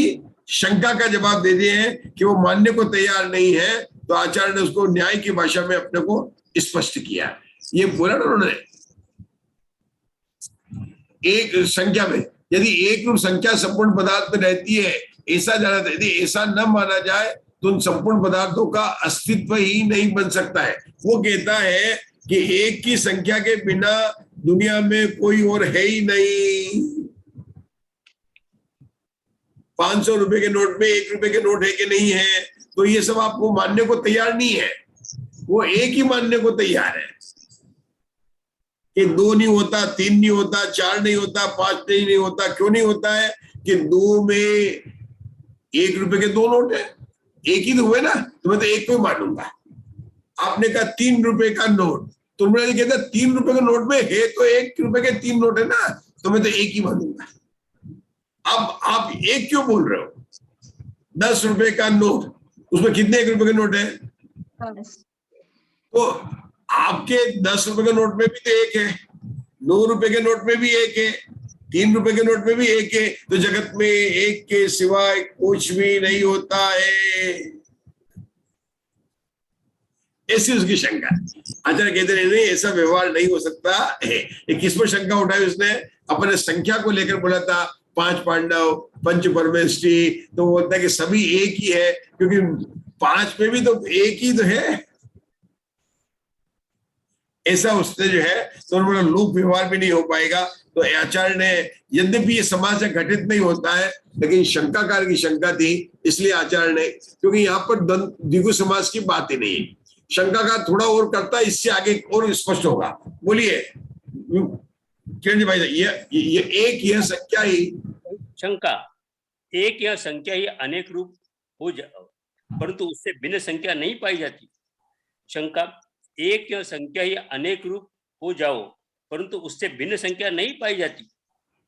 शंका का जवाब दे दिए हैं कि वो मानने को तैयार नहीं है। तो आचार्य ने उसको न्याय की भाषा में अपने को स्पष्ट किया। ये बोला ना उन्होंने, एक संख्या में यदि एक रूप संख्या संपूर्ण पदार्थ में रहती है, ऐसा जाना था। यदि ऐसा न माना जाए तो उन संपूर्ण पदार्थों का अस्तित्व ही नहीं बन सकता है। वो कहता है कि एक की संख्या के बिना दुनिया में कोई और है ही नहीं। 500 रुपए के नोट में 1 रुपए के नोट है कि नहीं है, तो ये सब आपको मानने को तैयार नहीं है। वो एक ही मानने को तैयार है कि 2 नहीं होता, 3 नहीं होता, 4 नहीं होता, 5 नहीं होता। क्यों नहीं होता है? कि 2 में 1 रुपए के 2 नोट है, एक ही तो हुए ना, तो मैं तो एक को ही मानूंगा। आपने कहा 3 रुपए का नोट, तो मैंने कहता 3 रुपए के नोट में है तो 1 रुपए के 3 नोट है ना, तो मैं तो एक ही मानूंगा। अब आप एक क्यों बोल रहे हो? 10 रुपए का नोट, उसमें कितने 1 रुपए के नोट है? तो आपके 10 रुपए के नोट में भी तो एक है, 9 रुपए के नोट में भी एक है, 3 रुपए के नोट में भी एक है। तो जगत में एक के सिवाय कुछ भी नहीं होता है, ऐसी उसकी शंका। आचार्य कहते नहीं ऐसा व्यवहार नहीं हो सकता है। किस पर शंका उठाई उसने? अपने संख्या को लेकर बोला था 5 पांडव, पंच परमेष्टि। तो बोलता है कि सभी एक ही है, क्योंकि 5 में भी तो एक ही तो है, ऐसा उसने जो है तो बोला लोक व्यवहार भी नहीं हो पाएगा। तो आचार्य ने, यद्यपि ये समाज से घटित नहीं होता है, लेकिन शंकाकार की शंका थी, इसलिए आचार्य ने, क्योंकि यहाँ पर द्विगु समाज की बात ही नहीं है, शंकाकार थोड़ा और करता है, इससे आगे और स्पष्ट होगा। बोलिए किरण जी भाई, ये एक यह संख्या ही शंका, एक यह संख्या ही अनेक रूप हो परंतु उससे भिन्न संख्या नहीं पाई जाती। शंका, एक यह संख्या ही अनेक रूप हो जाओ परंतु उससे भिन्न संख्या नहीं पाई जाती।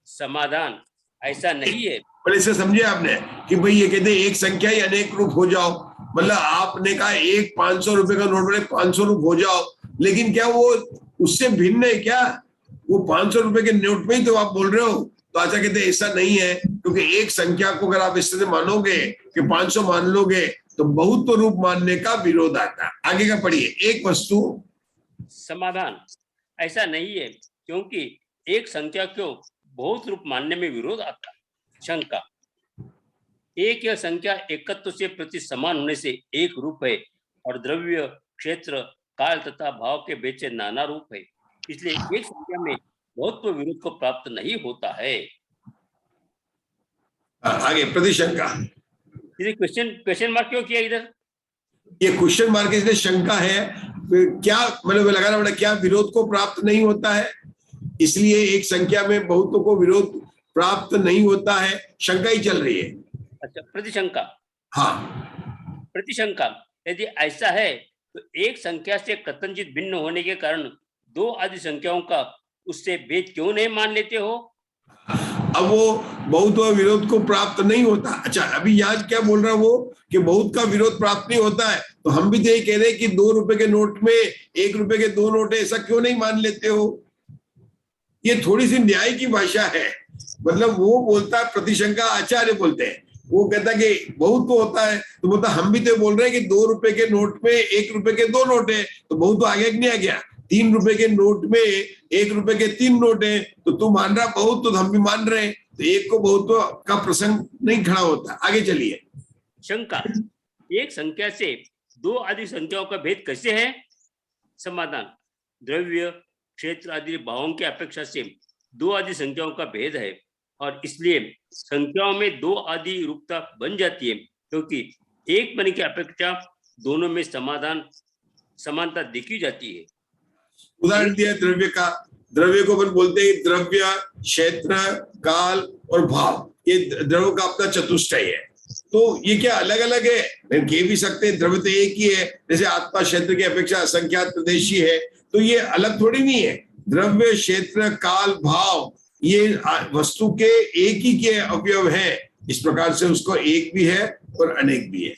समाधान, ऐसा नहीं है। पर इसे समझे आपने कि भाई ये कहते एक संख्या ही अनेक रूप हो जाओ, मतलब आपने कहा एक 500 रुपए का नोट में 500 रूप हो जाओ, लेकिन क्या वो उससे भिन्न है क्या? वो 500 रुपए के नोट में ही तो आप बोल रहे हो। तो आचार्य कहते ऐसा नहीं है, क्योंकि एक संख्या को अगर आप इस तरह मानोगे कि 500 मान लोगे तो बहुत रूप मानने का विरोध आता है। आगे का पढ़िए। एक वस्तु, समाधान, ऐसा नहीं है, क्योंकि एक संख्या को बहुत रूप मानने में विरोध आता है। शंका, एक यह संख्या एकत्व से प्रति समान होने से एक रूप है और द्रव्य, क्षेत्र, काल तथा भाव के भेद से नाना रूप है, इसलिए एक संख्या में बहुत्व विरोध को प्राप्त नहीं होता है। आगे प्रतिशंका। क्वेश्चन मार्क क्यों किया इधर? ये क्वेश्चन मार्क इसलिए शंका है, क्या मतलब लगाना पड़ा, क्या विरोध को प्राप्त नहीं होता है, इसलिए एक संख्या में बहुत्व को विरोध प्राप्त नहीं होता है। शंका ही चल रही है। अच्छा, प्रतिशंका। हाँ, प्रतिशंका, यदि ऐसा है तो एक संख्या से कथनचित भिन्न होने के कारण 2 आदि संख्याओं का उससे भेद क्यों नहीं मान लेते हो? अब वो बहुत विरोध को प्राप्त नहीं होता। अच्छा, अभी यहाँ क्या बोल रहा है वो कि बहुत का विरोध प्राप्त नहीं होता है, तो हम भी तो यही कह रहे हैं कि 2 रुपए के नोट में 1 रुपए के 2 नोट है, ऐसा क्यों नहीं मान लेते हो? ये थोड़ी सी न्याय की भाषा है। मतलब वो बोलता है प्रतिशंका, आचार्य बोलते हैं, वो कहता है कि बहुत तो होता है, तो बोलता हम भी तो बोल रहे हैं कि 2 रुपए के नोट में 1 रुपए के 2 नोट है, तो बहुत तो आगे नहीं आ गया। 3 रुपए के नोट में 1 रुपए के 3 नोट है, तो तू मान रहा बहुत, तो हम भी मान रहे हैं, तो एक को बहुत का प्रसंग नहीं खड़ा होता। आगे चलिए। शंका, एक संख्या से दो अधिक संख्याओं का भेद कैसे है? समाधान, द्रव्य, क्षेत्र आदि भावों की अपेक्षा से दो आदि संख्याओं का भेद है और इसलिए संख्याओं में दो आदि रूपता बन जाती है, क्योंकि एक पन की अपेक्षा दोनों में समानता देखी जाती है। उदाहरण दिया द्रव्य का। द्रव्य को अपन बोलते हैं द्रव्य, क्षेत्र, काल और भाव, ये द्रव्य का अपना चतुष्टय है। तो ये क्या अलग अलग है? कह भी सकते हैं द्रव्य तो एक ही है, जैसे आत्मा क्षेत्र की अपेक्षा असंख्यात प्रदेशी है, तो ये अलग थोड़ी नहीं है। द्रव्य, क्षेत्र, काल, भाव ये वस्तु के एक ही के अवयव हैं, इस प्रकार से उसको एक भी है और अनेक भी है।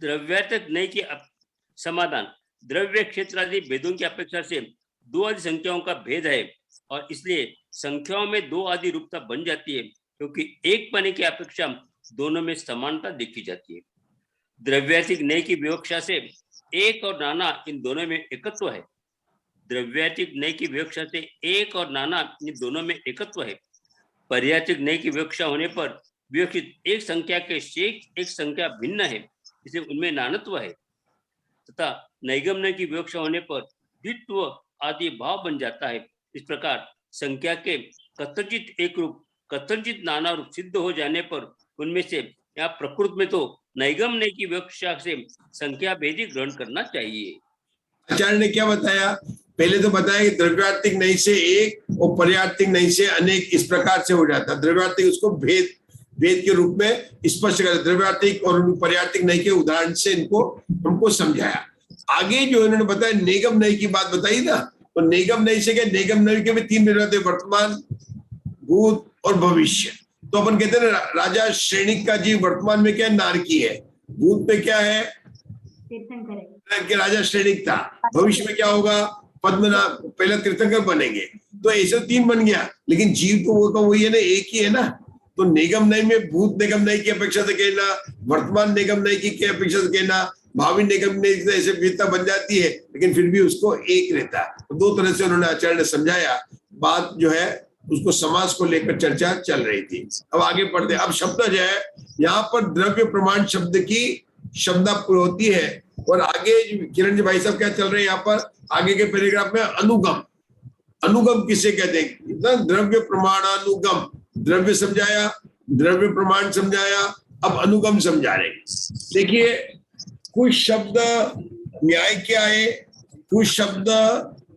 द्रव्यार्थक नहीं कि समाधान, द्रव्य, क्षेत्र आदि भेदों की अपेक्षा से दो आदि संख्याओं का भेद है और इसलिए संख्याओं में दो आदि रूपता बन जाती है, क्योंकि एक पने की अपेक्षा दोनों में समानता देखी जाती है। द्रव्यार्थिक नय की विवक्षा से एक और नाना इन दोनों में एकत्व है। द्रव्यार्थिक नय की विवक्षा से एक और नाना इन दोनों में एकत्व है। पर्यार्थिक नय की विवक्षा होने पर विवक्षित एक संख्या के शेष एक संख्या भिन्न है, इसलिए उनमें नानत्व है, तथा नैगम्य की विवक्षा होने पर द्वित्व आदि भाव बन जाता है। इस प्रकार संख्या के कथंचित एक रूप, कथंचित नाना रूप सिद्ध हो जाने पर उनमें से या प्रकृति में तो नैगम्य की विवक्षा से संख्या भेद ही ग्रहण करना चाहिए। आचार्य ने क्या बताया? पहले तो बताया कि द्रव्यार्थिक नय से एक और पर्यार्थिक नय से अनेक, इस प्रकार से हो जाता। द्रव्यार्थिक उसको भेद के रूप में स्पष्ट कर, द्रव्यार्थिक और पर्यार्थिक नय के उदाहरण से इनको हमको समझाया। आगे जो इन्होंने बताया निगम नय की बात बताई ना, तो निगम नय से क्या, निगम नय के भी तीन रहते, वर्तमान, भूत और भविष्य। तो अपन कहते हैं राजा श्रेणिक का जीव वर्तमान में क्या नारकी है, भूत में क्या है कि राजा श्रेणिक था, भविष्य में क्या होगा पद्मनाभ, पहला तीर्थंकर बनेंगे। तो ऐसे तीन बन गया, लेकिन जीव तो वो का वही है ना, एक ही है ना। तो निगम नय में भूत निगम नय की अपेक्षा से कहना, वर्तमान निगम नय की अपेक्षा से कहना, भावी निगम नय से ऐसे विधता बन जाती है, लेकिन फिर भी उसको एक रहता है। तो दो तरह से उन्होंने आचार्य ने समझाया। बात जो है उसको समास को लेकर चर्चा चल रही थी। अब आगे पढ़ते। अब शब्द जो है यहाँ पर द्रव्य प्रमाण शब्द की शब्दापुर होती है, और आगे किरण जी भाई साहब क्या चल रहे हैं यहाँ पर आगे के पैराग्राफ में, अनुगम। अनुगम किसे कहते हैं? द्रव्य प्रमाणानुगम। द्रव्य समझाया, द्रव्य प्रमाण समझाया, अब अनुगम समझा रहे। देखिए कुछ शब्द न्याय के आए, कुछ शब्द,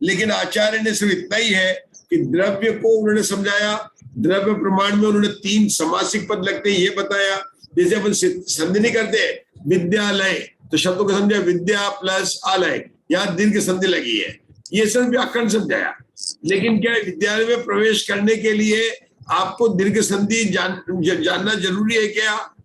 लेकिन आचार्य ने सिर्फ इतना ही है कि द्रव्य को उन्होंने समझाया। द्रव्य प्रमाण में उन्होंने तीन समासिक पद लगते हैं ये बताया। जैसे अपन संधि नहीं करते विद्यालय, तो शब्दों को समझा विद्या प्लस आलय, यहाँ दीर्घ संधि लगी है, ये सब व्याकरण समझाया। लेकिन क्या विद्यालय में प्रवेश करने के लिए आपको दीर्घ संधि जानना जरूरी है क्या?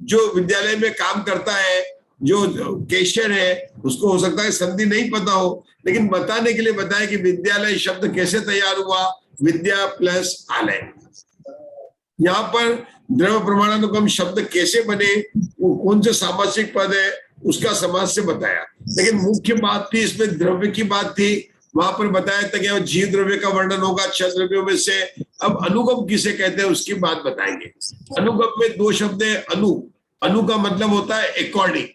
जो विद्यालय में काम करता है, जो कैशियर है, उसको हो सकता है संधि नहीं पता हो, लेकिन बताने के लिए बताया कि विद्यालय शब्द कैसे तैयार हुआ, विद्या प्लस आलय। यहाँ पर द्रव्य प्रमाणानुगम शब्द कैसे बने, वो कौन से सामासिक पद है, उसका समास से बताया। लेकिन मुख्य बात थी इसमें द्रव्य की बात थी, वहां पर बताया था कि जीव द्रव्य का वर्णन होगा 6 द्रव्यों में से। अब अनुगम किसे कहते हैं उसकी बात बताएंगे। अनुगम में दो शब्द है। अनु का मतलब होता है अकॉर्डिंग,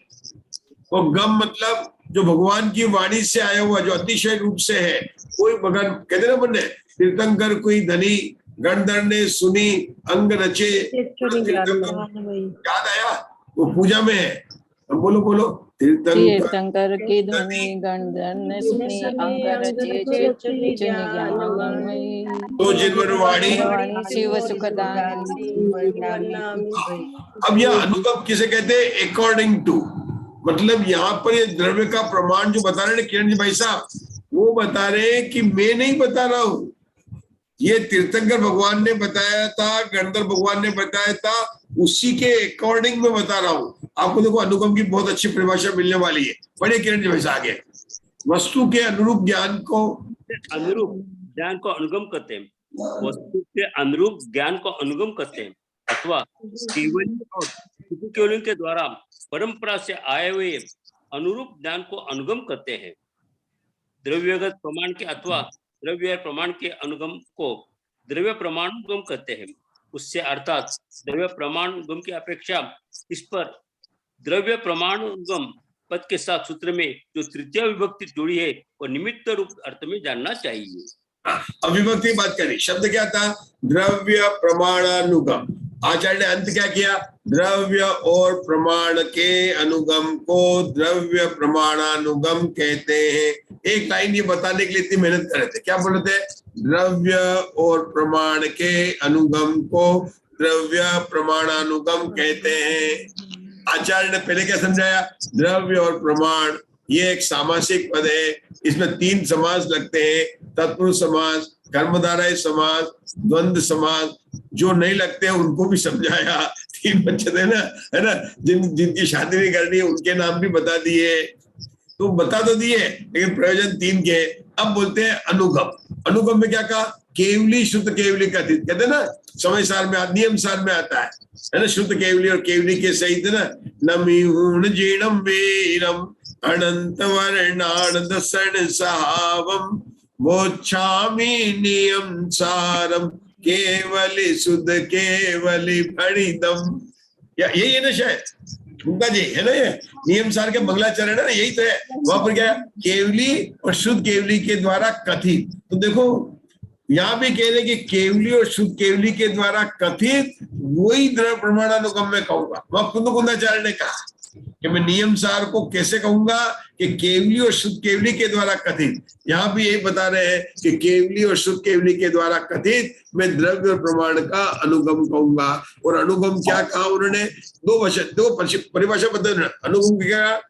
और गम मतलब जो भगवान की वाणी से आया हुआ, जो अतिशय रूप से है। कोई भगवान कहते ना बने तीर्थंकर कोई धनी, गणधर ने सुनी, अंग रचे, याद आया वो पूजा में है। बोलो बोलो, तीर्थंकर की ध्वनि गणधर ने सुनी, अंग रचे चुनि ज्ञानमयी, तो जिनवर वाणी शिव सुखदायिनी। अब यह अनुगम किसे कहते हैं? अकॉर्डिंग टू, मतलब यहाँ पर ये द्रव्य का प्रमाण जो बता रहे हैं किरण जी भाई साहब, वो बता रहे हैं कि मैं नहीं बता रहा हूं, ये तीर्थंकर भगवान ने बताया था, गणधर भगवान ने बताया था, उसी के अकॉर्डिंग में बता रहा हूं। आपको देखो अनुगम की बहुत अच्छी परिभाषा मिलने वाली है। पढ़िए किरण जी भाई साहब आगे। वस्तु के अनुरूप ज्ञान को अनुगम करते हैं, वस्तु के अनुरूप ज्ञान को अनुगम करते हैं, अथवा केवल और केवल के द्वारा परंपरा से आए हुए अनुरूप ज्ञान को अनुगम करते हैं। द्रव्यगत प्रमाण के अथवा द्रव्य प्रमाण के अनुगम को द्रव्य प्रमाणानुगम करते हैं। उससे अर्थात द्रव्य प्रमाणुगम की अपेक्षा इस पर द्रव्य प्रमाणुगम पद के साथ सूत्र में जो तृतीय विभक्ति जोड़ी है वो निमित्त रूप अर्थ में जानना चाहिए। अविभक्ति की बात करी, शब्द क्या था? द्रव्य प्रमाणानुगम। आचार्य ने अंत क्या किया? द्रव्य और प्रमाण के अनुगम को द्रव्य प्रमाणानुगम कहते हैं। एक लाइन ये बताने के लिए इतनी मेहनत कर रहे थे, क्या बोल रहे थे? द्रव्य और प्रमाण के अनुगम को द्रव्य प्रमाणानुगम कहते हैं। आचार्य ने पहले क्या समझाया? द्रव्य और प्रमाण ये एक सामासिक पद है, इसमें 3 समास लगते हैं, तत्पुरुष समास, कर्मधारय समास, द्वंद्व समास। जो नहीं लगते हैं उनको भी समझाया। 3 बच्चे थे ना, है ना, जिनकी शादी नहीं करनी है उनके नाम भी बता दिए। तो बता तो दिए, लेकिन प्रयोजन 3 के। अब बोलते हैं अनुगम। अनुगम में क्या कहा? केवली, शुद्ध केवली का कहते हैं ना, समय सार में, नियम सार में आता है ना, शुद्ध केवली और केवली के सहित ना, नमिहूण जीणम वीरम अनंत वर्णान दसन सहावम मोक्षामि नियम सारम केवली शुद्ध केवली फणिदम। या यही है ना शायद मुक्ता जी, है ना, ये नियम सार के मंगलाचरण है ना, यही तो है। वहां पर क्या है? केवली और शुद्ध केवली के द्वारा कथित। तो देखो यहाँ भी कह रहे कि केवली और शुद्ध केवली के द्वारा कथित वही द्रव्य प्रमाणानुगम में कहूंगा। वहां कुंदकुंदाचार्य ने कहा कि मैं नियम सार को कैसे कहूंगा कि केवली और शुद्ध केवली के द्वारा कथित। यहाँ भी यही बता रहे हैं कि केवली और शुद्ध केवली के द्वारा कथित मैं द्रव्य और प्रमाण का अनुगम कहूंगा। और अनुगम क्या कहा उन्होंने? 2 परिभाषा बदल। अनुगम क्या?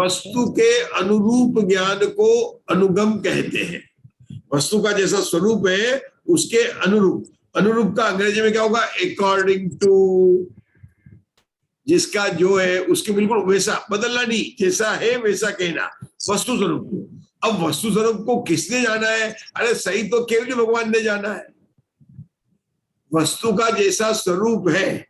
वस्तु के अनुरूप ज्ञान को अनुगम कहते हैं। वस्तु का जैसा स्वरूप है उसके अनुरूप। अनुरूप का अंग्रेजी में क्या होगा? According to. जिसका जो है उसके बिल्कुल वैसा, बदलना नहीं, जैसा है वैसा कहना, वस्तु स्वरूप को। अब वस्तु स्वरूप को किसने जाना है? अरे सही तो केवल भगवान ने जाना है। वस्तु का जैसा स्वरूप है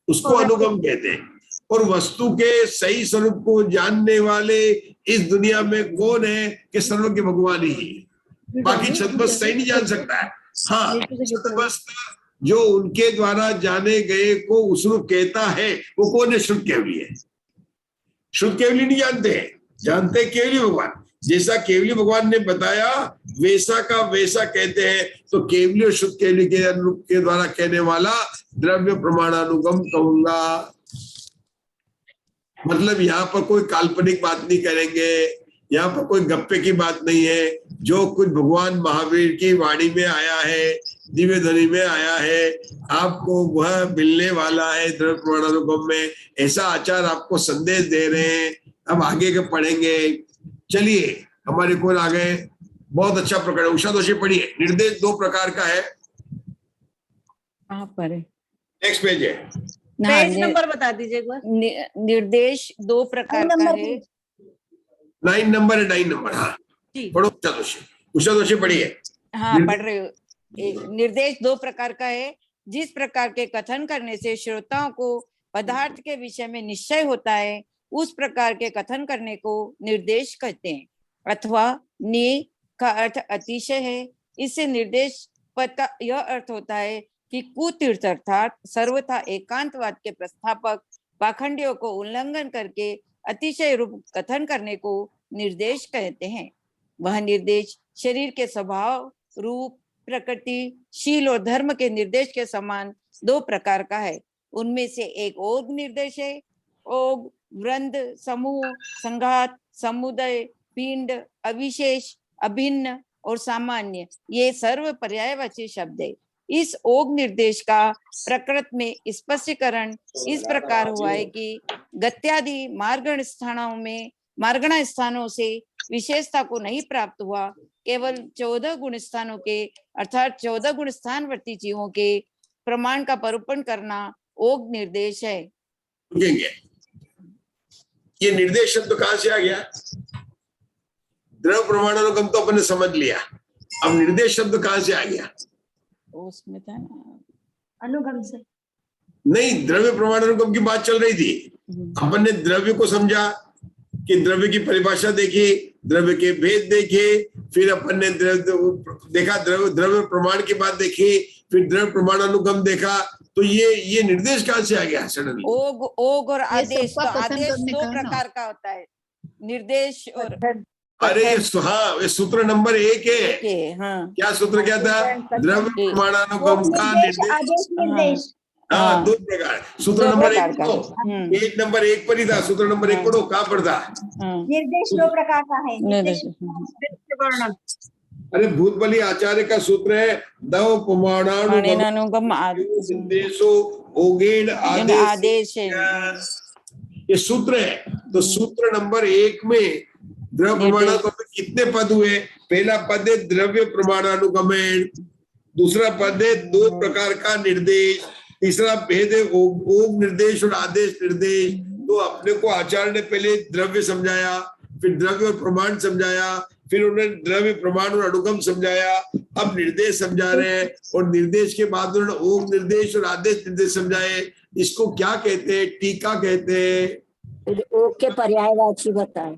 उसको अनुगम कहते हैं। और वस्तु के सही स्वरूप को जानने वाले इस दुनिया में कौन है? कि सर्वज्ञ भगवान ही है। बाकी छतबस्त सही नहीं जान सकता है। हाँ, छतबस्त जो उनके द्वारा जाने गए को उस रूप कहता है वो कौन है? शुद्ध केवली है। शुद्ध केवली नहीं जानते हैं, जानते केवली भगवान। जैसा केवली भगवान ने बताया वैसा का वैसा कहते हैं। तो केवली और शुद्ध केवली के अनुरूप के द्वारा कहने वाला द्रव्य प्रमाणानुगम कहूंगा। मतलब यहाँ पर कोई काल्पनिक बात नहीं करेंगे, यहाँ पर कोई गप्पे की बात नहीं है। जो कुछ भगवान महावीर की वाणी में आया है, दिव्य ध्वनि में आया है, आपको वह मिलने वाला है द्रव्य प्रमाणानुगम में। ऐसा आचार आपको संदेश दे रहे हैं। अब आगे के पढ़ेंगे। चलिए हमारे कौन आ गए? बहुत अच्छा प्रकरण, उषा दोषी पढ़िए। निर्देश 2 प्रकार का है। कहाँ पर है? नेक्स्ट पेज है। पेज नंबर बता दीजिए एक बार। निर्देश 2 प्रकार का है। 9 नंबर है, 9 नंबर। हाँ पढ़ो उषा दोषी। उषा दोषी पढ़िए। हाँ पढ़ रही हूँ। निर्देश 2 प्रकार का है। जिस प्रकार के कथन करने से श्रोताओं को पदार्थ के विषय में निश्चय होता है उस प्रकार के कथन करने को निर्देश कहते हैं। अथवा नि का अर्थ अतिशय है। इससे निर्देश पद का यह अर्थ होता है कि कुतीर्थ अर्थात सर्वथा एकांतवाद के प्रस्थापक पाखंडियों को उल्लंघन करके अतिशय रूप कथन करने को निर्देश कहते हैं। वह निर्देश शरीर के स्वभाव, रूप, प्रकृति, शील और धर्म के निर्देश के समान 2 प्रकार का है। उनमें से एक ओग निर्देश है। ओग वृंद, समूह, संघात, समुदय, पिंड, अविशेष, अभिन्न और सामान्य ये सर्व पर्यायवाची शब्द है। इस ओग निर्देश का प्रकृत में स्पष्टीकरण इस प्रकार हुआ है कि गत्यादि मार्गण स्थानों से विशेषता को नहीं प्राप्त हुआ, केवल 14 गुण स्थानों के अर्थात 14 गुण स्थानवर्ती जीवों के प्रमाण का परूपण करना ओग निर्देश है। ये निर्देश शब्द कहां से आ गया? द्रव्य प्रमाणानुगम तो अपने समझ लिया, अब निर्देश शब्द कहां से आ गया? उसमें था ना अनुगम से। नहीं, द्रव्य प्रमाणानुगम की बात चल रही थी। अपन ने द्रव्य को समझा कि द्रव्य की परिभाषा देखी, द्रव्य के भेद देखे, फिर अपन ने देखा द्रव्य प्रमाण की बात देखी, फिर द्रव्य प्रमाणानुगम देखा। तो ये निर्देश कहाँ से आ गया सडनली? ओग और आदेश, तो सबका कथन आदेश करने दो का है ना। प्रकार का होता है, निर्देश और अरे ये सूत्र नंबर 1 है। के, हाँ क्या सूत्र क्या था? द्रव्य प्रमाणानुगम का निर्देश, निर्देश। आदेश, निर्देश। हाँ, 2 प्रकार। सूत्र दो नंबर प्रकार 1 का। पढ़ो। 1 नंबर 1 पर ही था। सूत्र नंबर 1 पढ़ो, कहाँ पर था? निर्देश 2 प्रकार का है। निर्देश अरे भूतबली आचार्य का सूत्र है दव प्रमाणानुगम अनुगम निर्देशो ओगेन आदेश। आदेश है। ये सूत्र है। तो सूत्र नंबर 1 में द्रव्य प्रमाणानुगम में कितने पद हुए? पहला पद है द्रव्य प्रमाणानुगमन, दूसरा पद है 2 प्रकार का निर्देश, तीसरा भेद है ओग निर्देश और आदेश निर्देश। तो अपने को आचार्य ने पहले द्रव्य समझाया, फिर द्रव्य और प्रमाण समझाया, फिर उन्होंने द्रव्य प्रमाण और अनुगम समझाया, अब निर्देश समझा रहे हैं, और निर्देश के बाद उन्होंने ओग निर्देश और आदेश निर्देश समझाए। इसको क्या कहते हैं? टीका कहते हैं। ओग के पर्यायवाची बताए।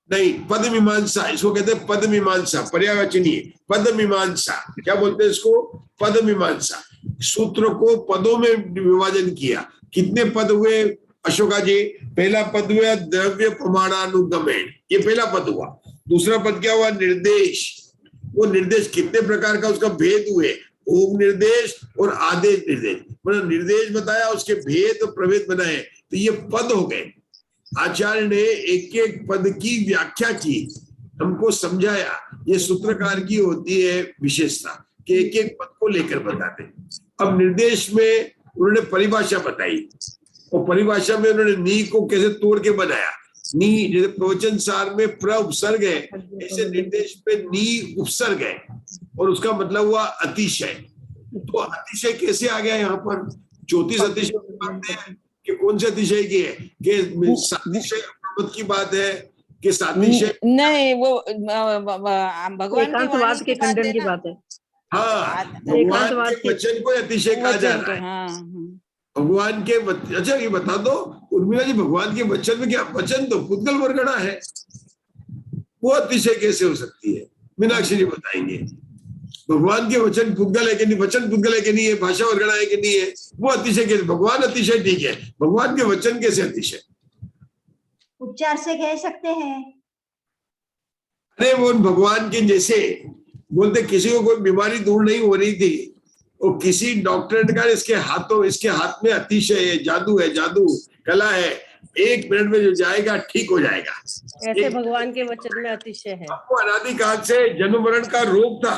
नहीं, पद मीमांसा, इसको कहते हैं पद मीमांसा, पर्यायवाची नहीं है, पद मीमांसा। क्या बोलते हैं इसको? पद मीमांसा। सूत्र को पदों में विभाजन किया। कितने पद हुए अशोका जी? पहला पद हुआ द्रव्य प्रमाणानुगमन, ये पहला पद हुआ। दूसरा पद क्या हुआ? निर्देश। वो निर्देश कितने प्रकार का, उसका भेद हुए, ओग निर्देश और आदेश निर्देश। मतलब निर्देश बताया, उसके भेद और प्रभेद बनाए, तो ये पद हो गए। आचार्य ने एक एक पद की व्याख्या की, हमको समझाया। ये सूत्रकार की होती है विशेषता कि एक एक पद को लेकर बताते। अब निर्देश में उन्होंने परिभाषा बताई, और परिभाषा में उन्होंने नी को कैसे तोड़ के बनाया। नी जैसे प्रवचन सार में प्र उपसर्ग है, ऐसे निर्देश में नी उपसर्ग है, और उसका मतलब हुआ अतिशय। तो अतिशय कैसे आ गया यहाँ पर? 34 अतिशय की बात है कि कौन से अतिशय की है? कि सातिशय अप्रमद की बात है कि सातिशय नहीं, वो भगवान एकांतवाद के खंडन की बात है। हाँ, भगवान के वचन को अतिशय कहा जा रहा है। भगवान के अच्छा ये बता दो उर्मिला जी, भगवान के वचन में क्या? वचन तो पुद्गल वर्गणा है, वो अतिशय कैसे हो सकती है? मीनाक्षी जी बताएंगे। भगवान के वचन पुद्गल है कि नहीं, वचन पुद्गल है कि नहीं है, भाषा वर्गणा है कि नहीं है, वो अतिशय कैसे? भगवान अतिशय ठीक है, भगवान के वचन कैसे अतिशय? उपचार से कह सकते हैं। अरे वो भगवान के जैसे बोलते, किसी को कोई बीमारी दूर नहीं हो रही थी, और किसी डॉक्टर ने कहा इसके हाथ में अतिशय है, जादू है, जादू कला है, 1 मिनट में जो जाएगा ठीक हो जाएगा। ऐसे भगवान के वचन में अतिशय है। आपको अनादिकाल से जन्म मरण का रोग था,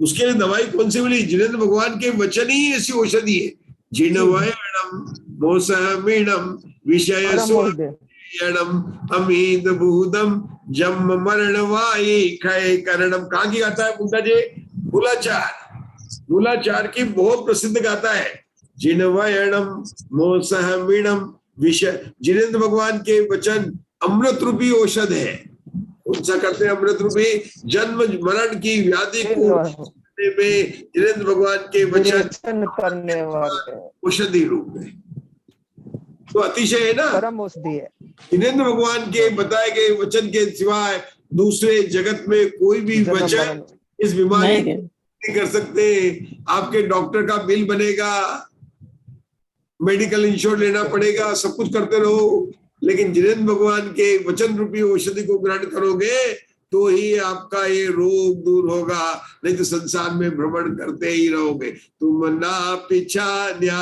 उसके लिए दवाई कौन सी मिली? जिनेंद्र भगवान के वचन ही ऐसी औषधि है। जिनवयणम मोसमीणम विषय अमीद भूदम जम मरण वाई खय करणम। कहाँ की गाता है मुंडा जी? मूलाचार। मूलाचार की बहुत प्रसिद्ध गाता है। जिनवयणम मोसमीणम विषय। जिनेंद्र भगवान के वचन अमृत रूपी औषध है। कौन सा करते हैं? अमृत रूपी। जन्म मरण की व्याधि को में जिनेंद्र भगवान के वचन करने वाले औषधि रूप में, तो अतिशय है ना, परम औषधि है। जिनेंद्र भगवान के बताए गए वचन के सिवाय दूसरे जगत में कोई भी वचन इस बीमारी नहीं कर सकते। आपके डॉक्टर का बिल बनेगा, मेडिकल इंश्योरेंस लेना पड़ेगा, सब कुछ करते रहो, लेकिन जिनेंद्र भगवान के वचन रूपी औषधि को ग्रहण करोगे तो ही आपका ये रोग दूर होगा, नहीं तो संसार में भ्रमण करते ही रहोगे। तुम ना पिछान्या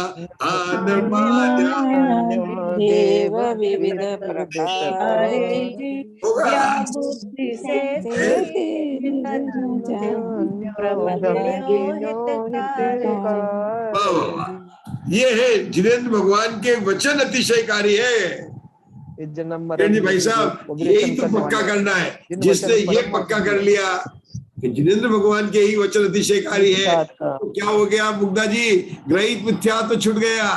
देव विविध प्रकार ये है जिनेंद्र भगवान के वचन अतिशयकारी है। भाई साहब यही तो पक्का करना है। जिसने ये पक्का कर लिया कि जिनेंद्र भगवान के ही वचन अतिशयकारी है, तो क्या हो गया मुग्धा जी? ग्रहित मिथ्या तो छूट गया।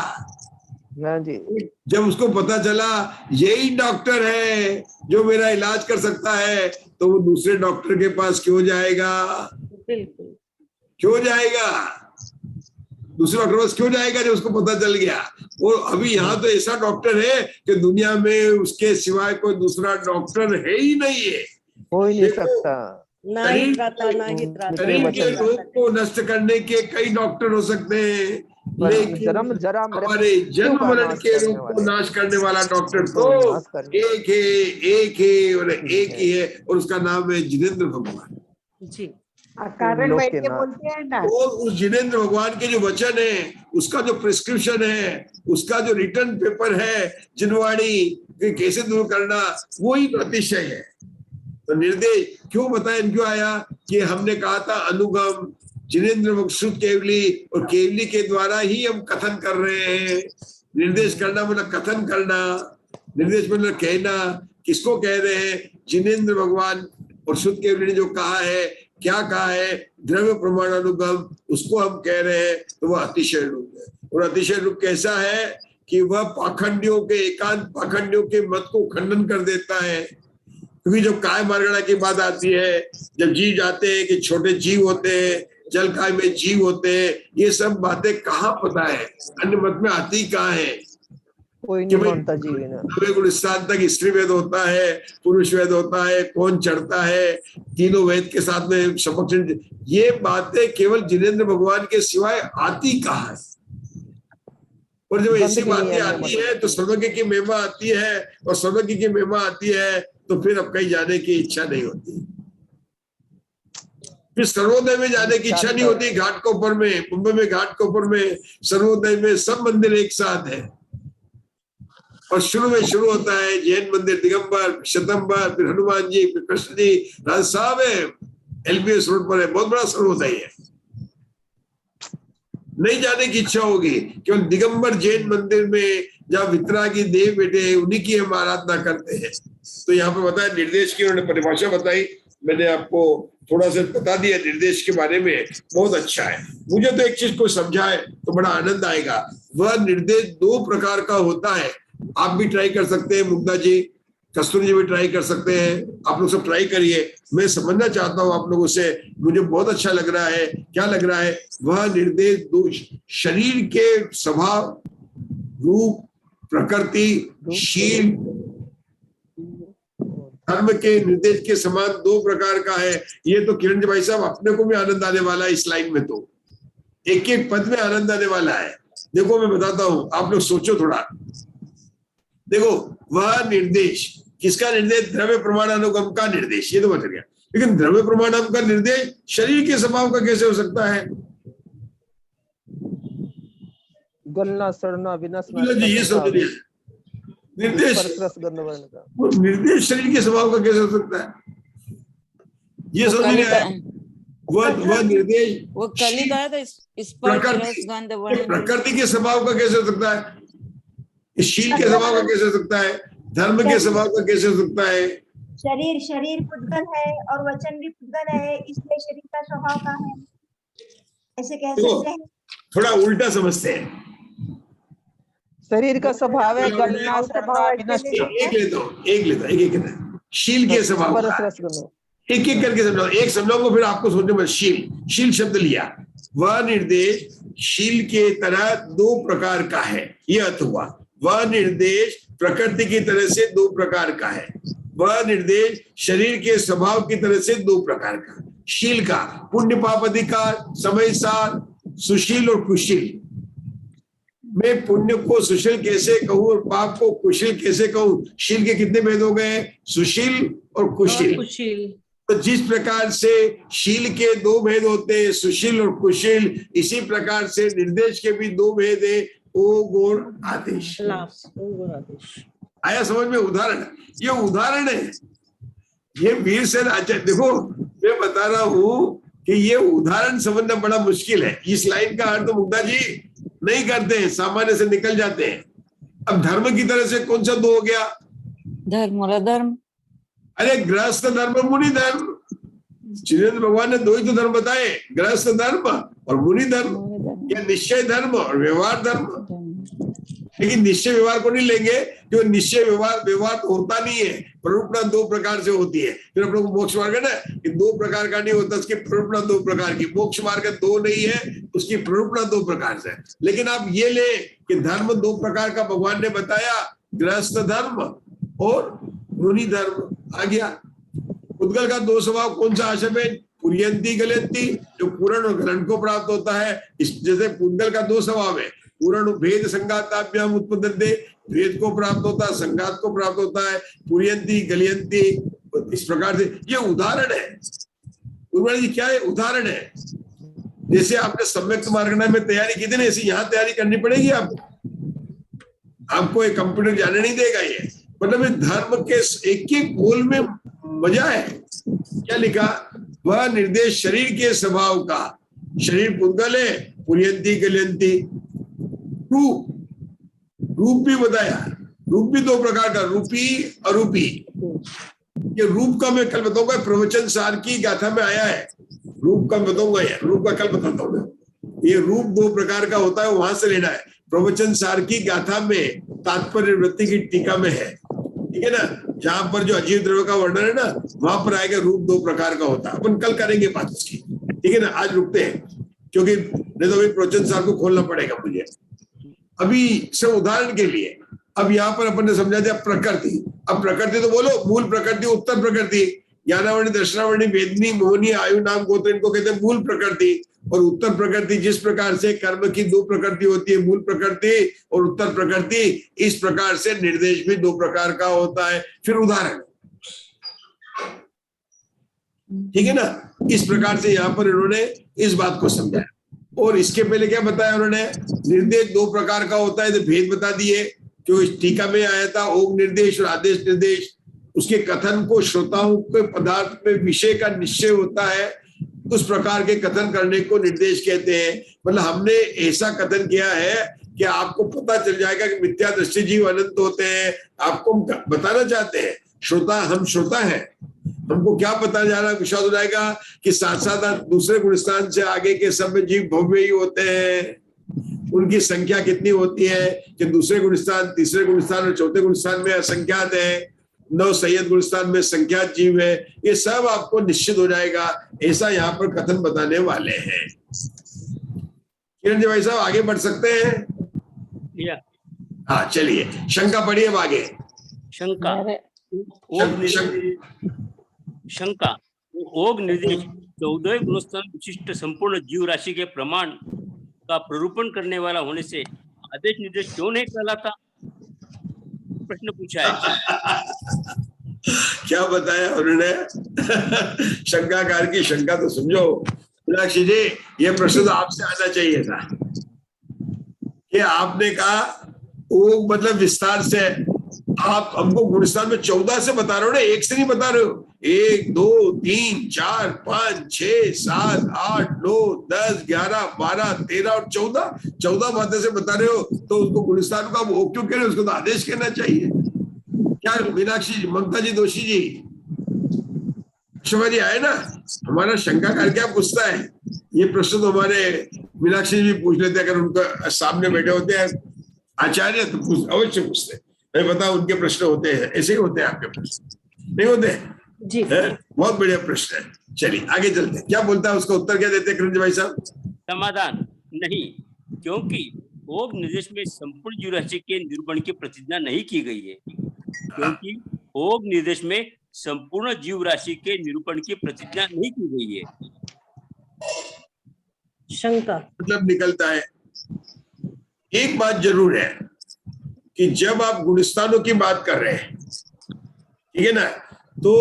जब उसको पता चला यही डॉक्टर है जो मेरा इलाज कर सकता है, तो वो दूसरे डॉक्टर के पास क्यों जाएगा? क्यों जाएगा? दूसरे डॉक्टर पास क्यों जाएगा जब उसको पता चल गया? और अभी यहाँ तो ऐसा डॉक्टर है कि दुनिया में उसके सिवाय कोई दूसरा डॉक्टर है ही नहीं है, हो ही नहीं सकता। शरीर के रोग को नष्ट करने के कई डॉक्टर हो सकते हैं, लेकिन जन्म जरा हमारे जन्म मरण के रूप को नाश करने वाला डॉक्टर तो एक है और एक ही है, और उसका नाम है जिनेंद्र भगवान जी। कारण वैद्य बोलते हैं ना। और उस जिनेंद्र भगवान के जो वचन है, उसका जो प्रिस्क्रिप्शन है, उसका जो रिटर्न पेपर है, जिनवाणी कैसे दूर करना, वही तो अतिशय है। तो निर्देश क्यों बताया, क्यों आया कि हमने कहा था अनुगम, जिनेंद्र श्रुत केवली, और केवली के द्वारा ही हम कथन कर रहे हैं। निर्देश करना मतलब कथन करना, निर्देश मतलब कहना। किसको कह रहे हैं? जिनेंद्र भगवान और श्रुत केवली ने जो कहा है, क्या कहा है, द्रव्य प्रमाण अनुगम, उसको हम कह रहे हैं। तो वह अतिशय रूप है, और अतिशय रूप कैसा है कि वह पाखंडियों के, एकांत पाखंडियों के मत को खंडन कर देता है। क्योंकि जब काय मारगड़ा की बात आती है, जब जीव जाते हैं कि छोटे जीव होते हैं, जल काय में जीव होते हैं, ये सब बातें कहाँ पता है, अन्य मत में आती कहाँ है? कोई नहीं मानता जी। नवे गुण स्थान तक स्त्री वेद होता है, पुरुष वेद होता है, कौन चढ़ता है, तीनों वेद के साथ में समक्ष, ये बातें केवल जिनेंद्र भगवान के सिवाय आती कहाँ है? और जब ऐसी बातें आती है तो सर्वज्ञ की महिमा आती है, और सर्वज्ञ की महिमा आती है तो फिर अब कहीं जाने की इच्छा नहीं होती, फिर सर्वोदय में जाने की इच्छा नहीं होती। घाट के ऊपर में, मुंबई में घाट के ऊपर में, सर्वोदय में सब मंदिर एक साथ है, और शुरू में शुरू होता है जैन मंदिर दिगंबर, शतंबर, फिर हनुमान जी, फिर कृष्ण जी, राज साहब है, एलबीएस रोड पर है, बहुत बड़ा सर्वोदय है। नहीं जाने की इच्छा होगी, केवल दिगंबर जैन मंदिर में जहाँ वितरागी देव बेटे, उन्हीं की हम आराधना करते हैं। तो यहाँ पे बताया निर्देश की उन्होंने परिभाषा बताई, मैंने आपको थोड़ा सा बता दिया निर्देश के बारे में, बहुत अच्छा है। मुझे तो एक चीज को समझाए तो बड़ा आनंद आएगा। वह निर्देश दो प्रकार का होता है, आप भी ट्राई कर सकते हैं, मुग्धा जी, कस्तूरी जी भी ट्राई कर सकते हैं, आप लोग सब ट्राई करिए। मैं समझना चाहता हूँ आप लोगों से, मुझे बहुत अच्छा लग रहा है। क्या लग रहा है? वह निर्देश दो शरीर के स्वभाव, रूप, प्रकृति, शील, धर्म के निर्देश के समान दो प्रकार का है। ये तो किरण जी भाई साहब अपने को भी आनंद आने वाला है, इस लाइन में तो एक एक पद में आनंद आने वाला है। देखो मैं बताता हूं, आप लोग सोचो थोड़ा। देखो वह निर्देश किसका निर्देश? द्रव्य प्रमाण अनुगम का निर्देश, ये तो बच गया। लेकिन द्रव्य प्रमाण का निर्देश शरीर के स्वभाव का कैसे हो सकता है? गलना, सड़ना, विनाशना, ये समझ लिया। निर्देश, वो निर्देश शरीर के स्वभाव का कैसे हो सकता है? ये समझ लिया। वह निर्देश वो कल ही कहा था, प्रकृति के स्वभाव का कैसे हो सकता है? शील के स्वभाव का कैसे हो सकता है? धर्म के स्वभाव का कैसे हो सकता है? शरीर पुद्गल है और वचन भी पुद्गल है, इसलिए शरीर का स्वभाव का है, ऐसे कह सकते हैं। थोड़ा उल्टा समझते हैं। शरीर का स्वभाव है गलना, सड़ना, विनाशना। एक लेता शील के स्वभाव, एक एक करके समझाओ। एक समझाऊंगा फिर आपको सोचने में। शील शब्द लिया, वह निर्देश शील के तरह दो प्रकार का है, यह अर्थ हुआ। वह निर्देश प्रकृति की तरह से दो प्रकार का है, वह निर्देश शरीर के स्वभाव की तरह से दो प्रकार का। शील का पुण्य पाप अधिकार, समय सार, सुशील और कुशील। मैं पुण्य को सुशील कैसे कहूं और पाप को कुशील कैसे कहूं? शील के कितने भेद हो गए? सुशील और कुशील। तो जिस प्रकार से शील के दो भेद होते हैं, सुशील और कुशील, इसी प्रकार से निर्देश के भी दो भेद है, ओ गुण आदेश। आया समझ में? उदाहरण, ये उदाहरण है, ये वीर सेन आचार्य। देखो मैं बता रहा हूं कि ये उदाहरण समझना बड़ा मुश्किल है। इस लाइन का अर्थ तो मुग्धा जी नहीं करते हैं, सामान्य से निकल जाते हैं। अब धर्म की तरह से कौन सा दो हो गया? धर्म और अधर्म। अरे गृहस्थ धर्म, मुनि धर्म। जिनेंद्र भगवान ने दो ही तो धर्म बताए, गृहस्थ धर्म और मुनि धर्म, या निश्चय धर्म और व्यवहार धर्म। लेकिन निश्चय व्यवहार को नहीं लेंगे, जो निश्चय व्यवहार तो होता नहीं है, प्ररूपणा दो प्रकार से होती है। फिर हम लोग मोक्ष मार्ग है ना, कि दो प्रकार का नहीं होता, उसकी प्ररूपणा दो प्रकार की। मोक्ष मार्ग दो नहीं है, उसकी प्ररूपणा दो प्रकार से। लेकिन आप ये ले कि धर्म दो प्रकार का भगवान ने बताया, गृहस्थ धर्म और मुनि धर्म आ गया। उद्गल का दो स्वभाव कौन सा आशा में? पुरियंती गलयंती, जो पूर्ण और गलन को प्राप्त होता है। इस जैसे पुद्गल का दो स्वभाव है, पूर्ण भेद संघाताभ्याम उत्पद्यते, भेद को प्राप्त होता है, संघात को प्राप्त होता है। पुरियंती गलयंती, इस प्रकार से ये उदाहरण है। जी क्या है? उदाहरण है। जैसे आपने सम्यक मार्गना में तैयारी की थी ना, ऐसी यहाँ तैयारी करनी पड़ेगी आपको एक कंप्यूटर जाने नहीं देगा ये। मतलब धर्म के एक एक बोल में मजा है। क्या लिखा? वह निर्देश शरीर के स्वभाव का, शरीर पुद्गल है, पुरियंती गलयंती। रूप भी बताया, रूप भी दो प्रकार का, रूपी अरूपी। ये रूप का मैं कल बताऊंगा, प्रवचन सार की गाथा में आया है। रूप का बताऊंगा, यार रूप का कल बताता हूँ मैं। ये रूप दो प्रकार का होता है, वहां से लेना है। प्रवचन सार की गाथा में तात्पर्य वृत्ति की टीका में है, ठीक है ना? जहां पर जो अजीव द्रव्य का वर्णन है ना, वहां पर आएगा रूप दो प्रकार का होता है। अपन कल करेंगे बात उसकी, ठीक है ना? आज रुकते हैं, क्योंकि नहीं तो अभी प्रवचन सार को खोलना पड़ेगा मुझे। अभी सब उदाहरण के लिए, अब यहाँ पर अपन ने समझा दिया प्रकृति। अब प्रकृति तो बोलो, मूल प्रकृति, उत्तर प्रकृति, ज्ञानावणी, दर्शनावणी, वेदनी, मोहनी, आयु, नाम, गोत्र, इनको कहते हैं मूल प्रकृति। और उत्तर प्रकृति, जिस प्रकार से कर्म की दो प्रकृति होती है, मूल प्रकृति और उत्तर प्रकृति, इस प्रकार से निर्देश भी दो प्रकार का होता है। फिर उदाहरण, ठीक है ना? इस प्रकार से यहाँ पर इन्होंने इस बात को समझाया। और इसके पहले क्या बताया उन्होंने? निर्देश दो प्रकार का होता है, तो भेद बता दिए, जो इस टीका में आया था, ओम निर्देश और आदेश निर्देश। उसके कथन को श्रोताओं के पदार्थ में विषय का निश्चय होता है, उस प्रकार के कथन करने को निर्देश कहते हैं। मतलब हमने ऐसा कथन किया है कि आपको पता चल जाएगा कि मिथ्या दृष्टि जीव अनंत होते हैं। आपको बताना चाहते हैं, श्रोता, हम श्रोता हैं, हमको क्या पता जा रहा है? विश्वास हो जाएगा कि साथ साथ दूसरे गुणस्थान से आगे के सब जीव भव्य ही होते हैं। उनकी संख्या कितनी होती है कि दूसरे गुणस्थान, तीसरे गुणस्थान और चौथे गुणस्थान में असंख्यात है, 9 सैयद गुणस्थान में संख्यात जीव है। ये सब आपको निश्चित हो जाएगा, ऐसा यहाँ पर कथन बताने वाले हैं। किरण जी भाई साहब आगे बढ़ सकते हैं? हाँ चलिए, शंका पढ़िए अब आगे। शंका शंका ओग निर्देश 14 गुणस्थान विशिष्ट संपूर्ण जीव राशि के प्रमाण का प्ररूपण करने वाला होने से आदेश निर्देश क्यों नहीं कहलाता? प्रश्न पूछा है। क्या बताया उन्होंने? शंकाकार की शंका तो समझो। मीनाक्षी जी, ये प्रश्न तो आपसे आना चाहिए था कि आपने कहा वो मतलब विस्तार से आप हमको गुणस्थान में 14 से बता रहे हो ना, एक से नहीं बता रहे हो। 1 2 3 4 5 6 7 8 9 10 11 12 13 और 14 बातें से बता रहे हो, तो उसको गुणस्थान का वो क्यों कह रहे हो? उसको तो आदेश कहना चाहिए। क्या मीनाक्षी जी, ममता जी, दोषी जी, क्षमा जी आए ना? हमारा शंका करके आप पूछता है। ये प्रश्न तो हमारे मीनाक्षी जी पूछ लेते, अगर उनका सामने बैठे होते हैं आचार्य तो अवश्य पूछते। मैं बताऊं, उनके प्रश्न होते हैं, ऐसे ही होते हैं आपके प्रश्न, नहीं होते जी? बहुत बढ़िया प्रश्न है। चलिए आगे चलते हैं। क्या बोलता है, उसका उत्तर क्या देते हैं किरण भाई साहब? समाधान नहीं, क्योंकि ओग निर्देश में संपूर्ण जीव राशि के निरूपण की प्रतिज्ञा नहीं की गई है। क्योंकि ओग निर्देश में संपूर्ण जीव राशि के निरूपण की प्रतिज्ञा नहीं की गई है। शंका मतलब निकलता है, एक बात जरूर है कि जब आप गुणस्थानों की बात कर रहे हैं, ठीक है ना, तो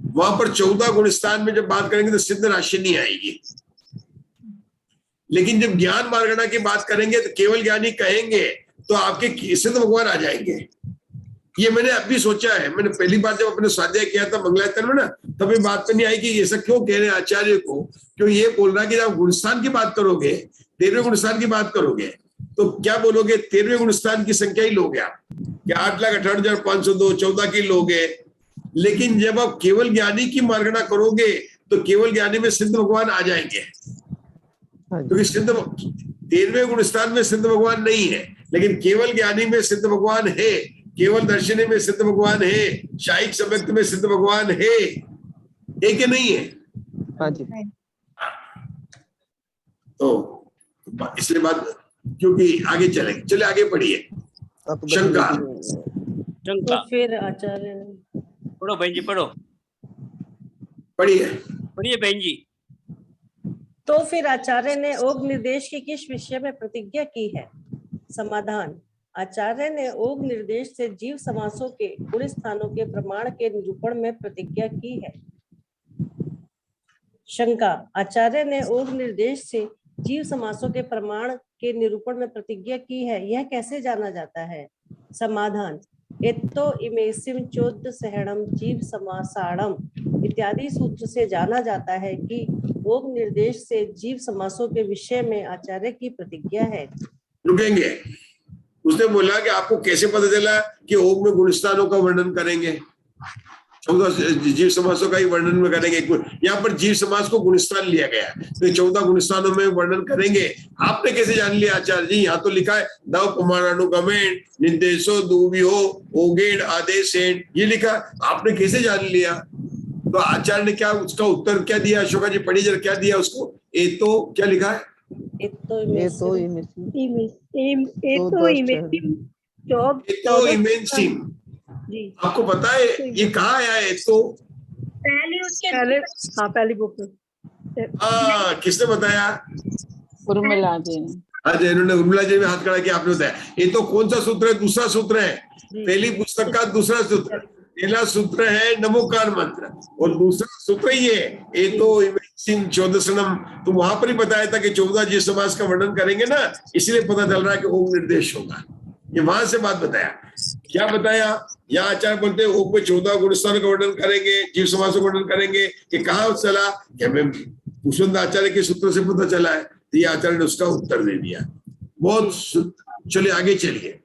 वहां पर 14 गुणस्थान में जब बात करेंगे तो सिद्ध राशि नहीं आएगी। लेकिन जब ज्ञान मार्गना की बात करेंगे तो केवल ज्ञानी कहेंगे तो आपके सिद्ध भगवान आ जाएंगे। ये मैंने अभी सोचा है। मैंने पहली बार जब अपने स्वाध्याय किया था मंगलाचरण में ना, तब ये बात तो नहीं आई कि ऐसा क्यों कह रहे हैं आचार्य को, क्यों ये बोल रहा है कि जब गुणस्थान की बात करोगे, 13वें गुणस्थान की बात करोगे, तो क्या बोलोगे? 13वें गुणस्थान की संख्या ही लोगे आप, क्या 8,68,502 14 की लोगे। लेकिन जब आप केवल ज्ञानी की मार्गना करोगे तो केवल ज्ञानी में सिद्ध भगवान आ जाएंगे, क्योंकि सिद्ध 13वें गुणस्थान में सिद्ध भगवान नहीं है, लेकिन केवल ज्ञानी में सिद्ध भगवान है, केवल दर्शनी में सिद्ध भगवान है, शायिक सम्यक्त में सिद्ध भगवान है, एक ही नहीं है। हाँ जी। तो इसलिए बात, क्योंकि आगे चलेंगे, चले आगे पढ़िए। शंका शंका फिर आचार्य पढ़ो बहन जी, पढ़ो, पढ़िए। पढ़िए बहन जी। तो फिर आचार्य ने ओग निर्देश की किस विषय में प्रतिज्ञा की है? समाधान, आचार्य ने ओग निर्देश से जीव समासों के गुण स्थानों के प्रमाण के निरूपण में प्रतिज्ञा की है। शंका, आचार्य ने ओग निर्देश से जीव समासों के प्रमाण के निरूपण में प्रतिज्ञा की है, यह कैसे जाना जाता है? समाधान, एतो इमेसिम चोद सहणम जीव समासाणम इत्यादि सूत्र से जाना जाता है कि ओग निर्देश से जीव समासों के विषय में आचार्य की प्रतिज्ञा है। रुकेंगे, उसने बोला कि आपको कैसे पता चला कि ओग में गुणस्थानों का वर्णन करेंगे? 14 जीव समासों का ही वर्णन में करेंगे। यहाँ पर जीव समास को गुणस्थान लिया गया, तो 14 गुणस्थानों में वर्णन करेंगे। आपने कैसे जान लिया आचार्य जी? यहाँ तो लिखा है नव प्रमाणानुगमेन निर्देशो दुवियो ओगेन आदेशेन, ये लिखा, आपने कैसे जान लिया? तो आचार्य ने क्या उसका उत्तर क्या दिया? अशोका जी पढ़िए जरा, क्या दिया उसको? ए तो क्या लिखा है? आपको पता है ये कहाँ आया है? तो पहली बुक में। किसने बताया? उर्मिला जी। अच्छा, इन्होंने उर्मिला जी में हाथ खड़ा किया, आपने बताया। ये तो कौन सा सूत्र है? दूसरा सूत्र है, पहली पुस्तक का दूसरा सूत्र। पहला सूत्र है नमोकार मंत्र और दूसरा सूत्र ये है तो 14 तो वहां पर ही बताया था कि 14 जीव समास का वर्णन करेंगे ना, इसलिए पता चल रहा है कि ओम निर्देश होगा। ये वहां से बात बताया। क्या बताया? यहाँ आचार्य बोलते हैं ओम में 14 गुणस्थानों का वर्णन करेंगे, जीव समासों का वर्णन करेंगे। कि कहाँ चला? क्या हमें कुशुंद आचार्य के सूत्र से पता चला है, तो ये आचार्य ने उसका उत्तर दे दिया। बहुत चलिए आगे चलिए।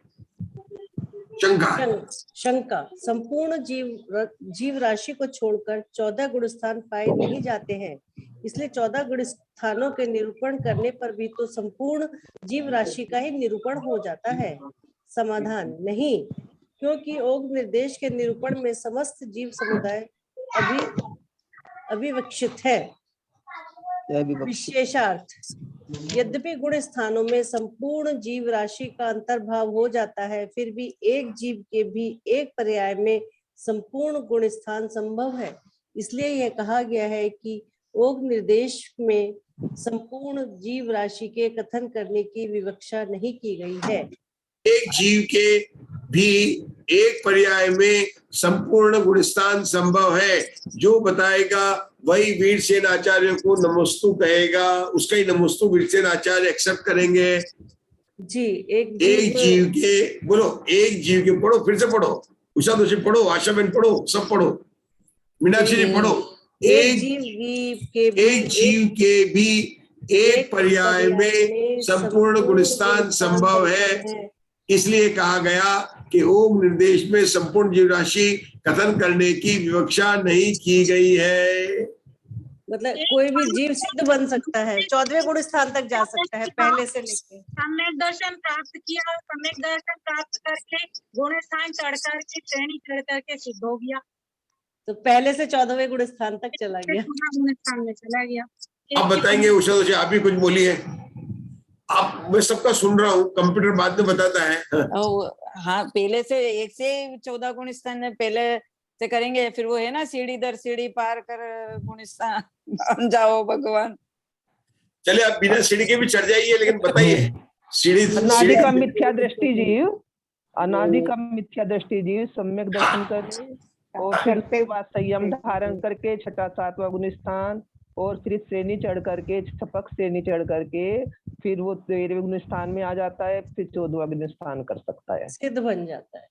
शंका, संपूर्ण जीव राशि को छोड़कर 14 गुणस्थान पाए नहीं जाते हैं, इसलिए 14 गुणस्थानों के निरूपण करने पर भी तो संपूर्ण जीव राशि का ही निरूपण हो जाता है। समाधान, नहीं, क्योंकि ओग निर्देश के निरूपण में समस्त जीव समुदाय अभिविक्षित है। विशेषार्थ, यद्यपि गुण स्थानों में संपूर्ण जीव राशि का अंतर्भाव हो जाता है, फिर भी एक जीव के भी एक पर्याय में संपूर्ण गुण स्थान संभव है। इसलिए यह कहा गया है कि ओग निर्देश में संपूर्ण जीव राशि के कथन करने की विवक्षा नहीं की गई है। एक जीव के भी एक पर्याय में संपूर्ण गुणस्थान संभव है। जो बताएगा वही वीरसेन आचार्य को नमोस्तु कहेगा, उसका ही नमोस्तु वीरसेन आचार्य एक्सेप्ट करेंगे। जी, एक जीव के बोलो, एक जीव के पढ़ो, फिर से पढ़ो, उषा दोषी पढ़ो, आशा बहन पढ़ो, सब पढ़ो, मीनाक्षी जी पढ़ो। एक जीव के भी एक पर्याय में संपूर्ण गुणस्थान संभव है। इसलिए कहा गया कि ओम निर्देश में संपूर्ण जीव राशि कथन करने की विवक्षा नहीं की गई है। मतलब कोई भी जीव सिद्ध बन सकता है, 14वें गुण स्थान तक जा सकता है पहले से लेके। सम्यक दर्शन प्राप्त किया, सम्यक दर्शन प्राप्त करके गुण स्थान चढ़ करके श्रेणी चढ़ करके सिद्ध हो गया, तो पहले से 14वें गुण स्थान तक चला गया, गुण स्थान में चला गया। आप बताएंगे उषा दोषी, आप भी कुछ बोलिए। आप, मैं सबका सुन रहा हूँ, कंप्यूटर बाद में बताता है। हाँ, पहले से 1 से 14 गुण स्थान पहले से करेंगे, फिर वो है ना सीढ़ी दर सीढ़ी पार कर गुण स्थान जाओ भगवान। चलिए आप बिना सीढ़ी के भी चढ़ जाइए, लेकिन बताइए सीढ़ी। अनादि का मिथ्या दृष्टि जीव, अनादि का मिथ्या दृष्टि जीव सम्यक दर्शन करे और फिर से संयम धारण करके 6वां 7वां गुण स्थान और फिर श्रेणी चढ़ करके छपक श्रेणी चढ़ करके फिर वो 13वें गुण स्थान में आ जाता है, फिर 14वां गुण स्थान कर सकता है, सिद्ध बन जाता है।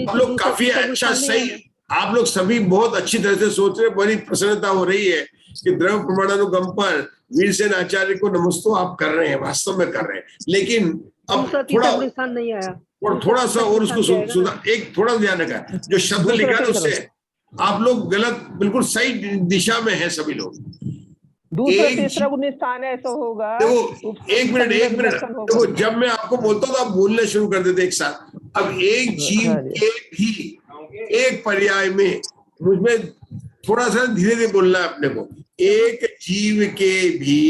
आप लोग काफी अच्छा, सही, आप लोग सभी बहुत अच्छी तरह से सोच रहे, बड़ी प्रसन्नता हो रही है कि द्रव्य प्रमाणानुगम पर वीरसेन आचार्य को नमस्तो आप कर रहे हैं, वास्तव में कर रहे हैं। लेकिन अब थोड़ा नहीं आया और थोड़ा सा और उसको सुधार, एक थोड़ा ध्यान रखा, जो शब्द लिखा है उससे आप लोग गलत, बिल्कुल सही दिशा में है सभी लोग। दूसरा तीसरा गुण स्थान ऐसा होगा। देखो एक मिनट देखो, जब मैं आपको बोलता हूँ तो आप बोलना शुरू कर देते एक साथ। अब एक जीव के भी एक पर्याय में, मुझमें थोड़ा सा धीरे धीरे बोलना है अपने को, एक जीव के भी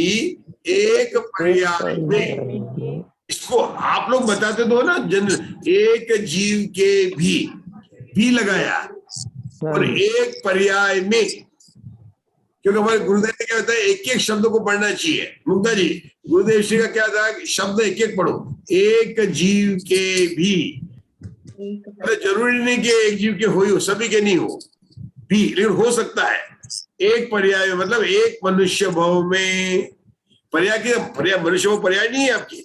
एक पर्याय में, इसको आप लोग बताते तो ना जनरल, एक जीव के भी लगाया और एक पर्याय में, क्योंकि हमारे गुरुदेव ने क्या होता है, एक एक शब्द को पढ़ना चाहिए। मुक्ता जी, गुरुदेव श्री का क्या था, शब्द एक एक पढ़ो। एक जीव के भी, मतलब जरूरी नहीं कि एक जीव के हो, सभी के नहीं हो भी, लेकिन हो सकता है एक पर्याय, मतलब एक मनुष्य भाव में पर्याय के, पर्याय मनुष्य भाव पर्याय नहीं है आपकी,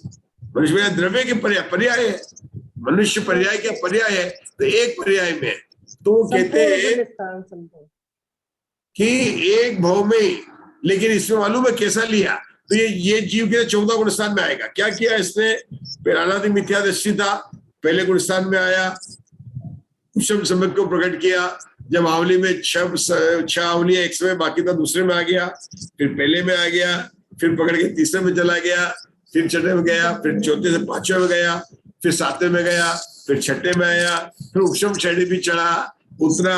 मनुष्य में द्रव्य के पर्याय है, मनुष्य पर्याय के पर्याय है, तो एक पर्याय में तो वो कहते हैं कि एक भाव में, लेकिन इसमें मालूम है कैसा लिया, तो ये जीव के 14 गुण स्थान में आएगा। क्या किया इसने, अनादि मिथ्या दृष्टि था, पहले गुण स्थान में आया, उपशम सम्यक को प्रकट किया। जब आवली में 6 आवलियां एक समय बाकी था, दूसरे में आ गया, फिर पहले में आ गया, फिर पकड़ के तीसरे में चला गया, फिर छठे में गया, फिर चौथे से 5वें में गया, फिर 7वें में गया, फिर छठे में आया, फिर उपशम श्रेणी भी चढ़ा, उतरा,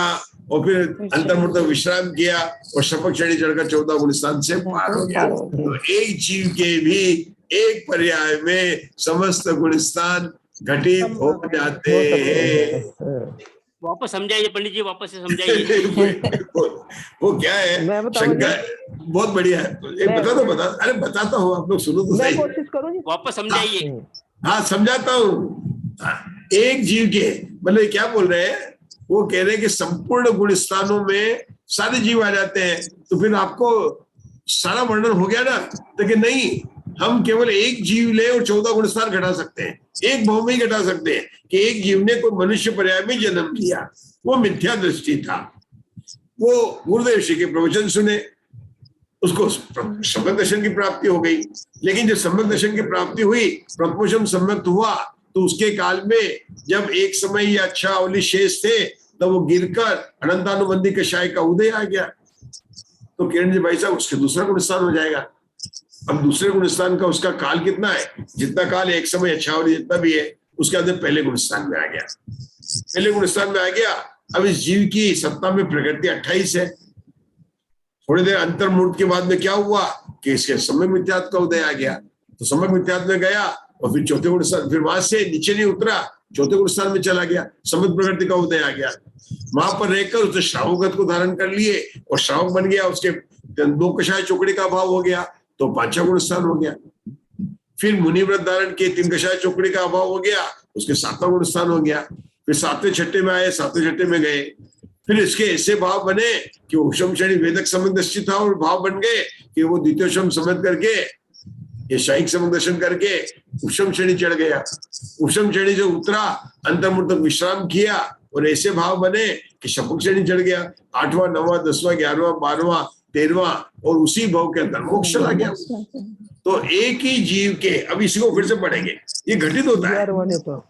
और फिर अंतर्मुक्त विश्राम किया, और शपथ श्रेणी चढ़कर 14 गुण स्थान से पार हो गया। तो एक जीव के भी एक पर्याय में समस्त गुण स्थान घटित हो जाते हैं। वापस समझाइए पंडित जी, वापस से समझाइए। वो क्या है, शंकर बहुत बढ़िया है, अरे बताता हूँ, आप लोग सुनो तो सही, कोशिश करूँ, वापस समझाइए। हाँ समझाता हूँ। एक जीव के मतलब क्या बोल रहे हैं, वो कह रहे हैं कि संपूर्ण गुण स्थानों में सारे जीव आ जाते हैं, तो फिर आपको सारा वर्णन हो गया ना, तो कि नहीं, हम केवल एक जीव ले और 14 गुण स्थान घटा सकते हैं, एक भाव में ही घटा सकते हैं कि एक जीव ने कोई मनुष्य पर्याय में जन्म लिया, वो मिथ्या दृष्टि था, वो गुरुदेव श्री के प्रवचन सुने, उसको सम्यक दर्शन की प्राप्ति हो गई। लेकिन जब सम्यक दर्शन की प्राप्ति हुई, प्रथमोषम सम्यक हुआ, तो उसके काल में जब एक समय ये अच्छा अवली शेष थे, तब वो गिरकर अनंतानुबंधी कषाय का उदय आ गया। तो किरण जी भाई साहब, उसके दूसरा गुण स्थान हो जाएगा। अब दूसरे गुण स्थान का उसका काल कितना है, जितना काल एक समय अच्छा अवली जितना भी है, उसके अंदर पहले गुण स्थान में आ गया, पहले गुण स्थान में आ गया। अब इस जीव की सत्ता में प्रकृति 28 है। थोड़ी देर अंतर्मूर्त के बाद में क्या हुआ कि इसके सम्यक मिथ्यात्व का उदय आ गया, तो सम्यक मिथ्यात्व में गया, और फिर चौथे गुण स्थान, फिर वहां से नीचे नहीं उतरा, चौथे गुण स्थान में चला गया, सम्यक प्रकृति का उदय आ गया। वहां पर रहकर उसने श्रावकत्व को धारण कर लिए और श्रावक बन गया, उसके 2 कषाय चौकड़ी का अभाव हो गया, तो 5वां गुण स्थान हो गया। फिर मुनिव्रत धारण के 3 कषाय चौकड़ी का अभाव हो गया, उसके 7वां गुण स्थान हो गया। फिर 7वें छठे में आए, 7वें छठे में गए। फिर इसके ऐसे भाव बने कि उपशम श्रेणी वेदक सम्यक दृष्टि था, और भाव बन गए कि वो द्वितीयोषम समझ करके, ये शाइक सम्यक दर्शन करके उपशम श्रेणी चढ़ गया। उपशम श्रेणी से उतरा, अंतर्मुक्त विश्राम किया, और ऐसे भाव बने कि शपथ श्रेणी चढ़ गया, 8वां 9वां 10वां 11वां 12वां 13वां, और उसी भाव के अंदर मोक्ष चला गया। तो एक ही जीव के, अब इसी को फिर से पढ़ेंगे, ये घटित होता है,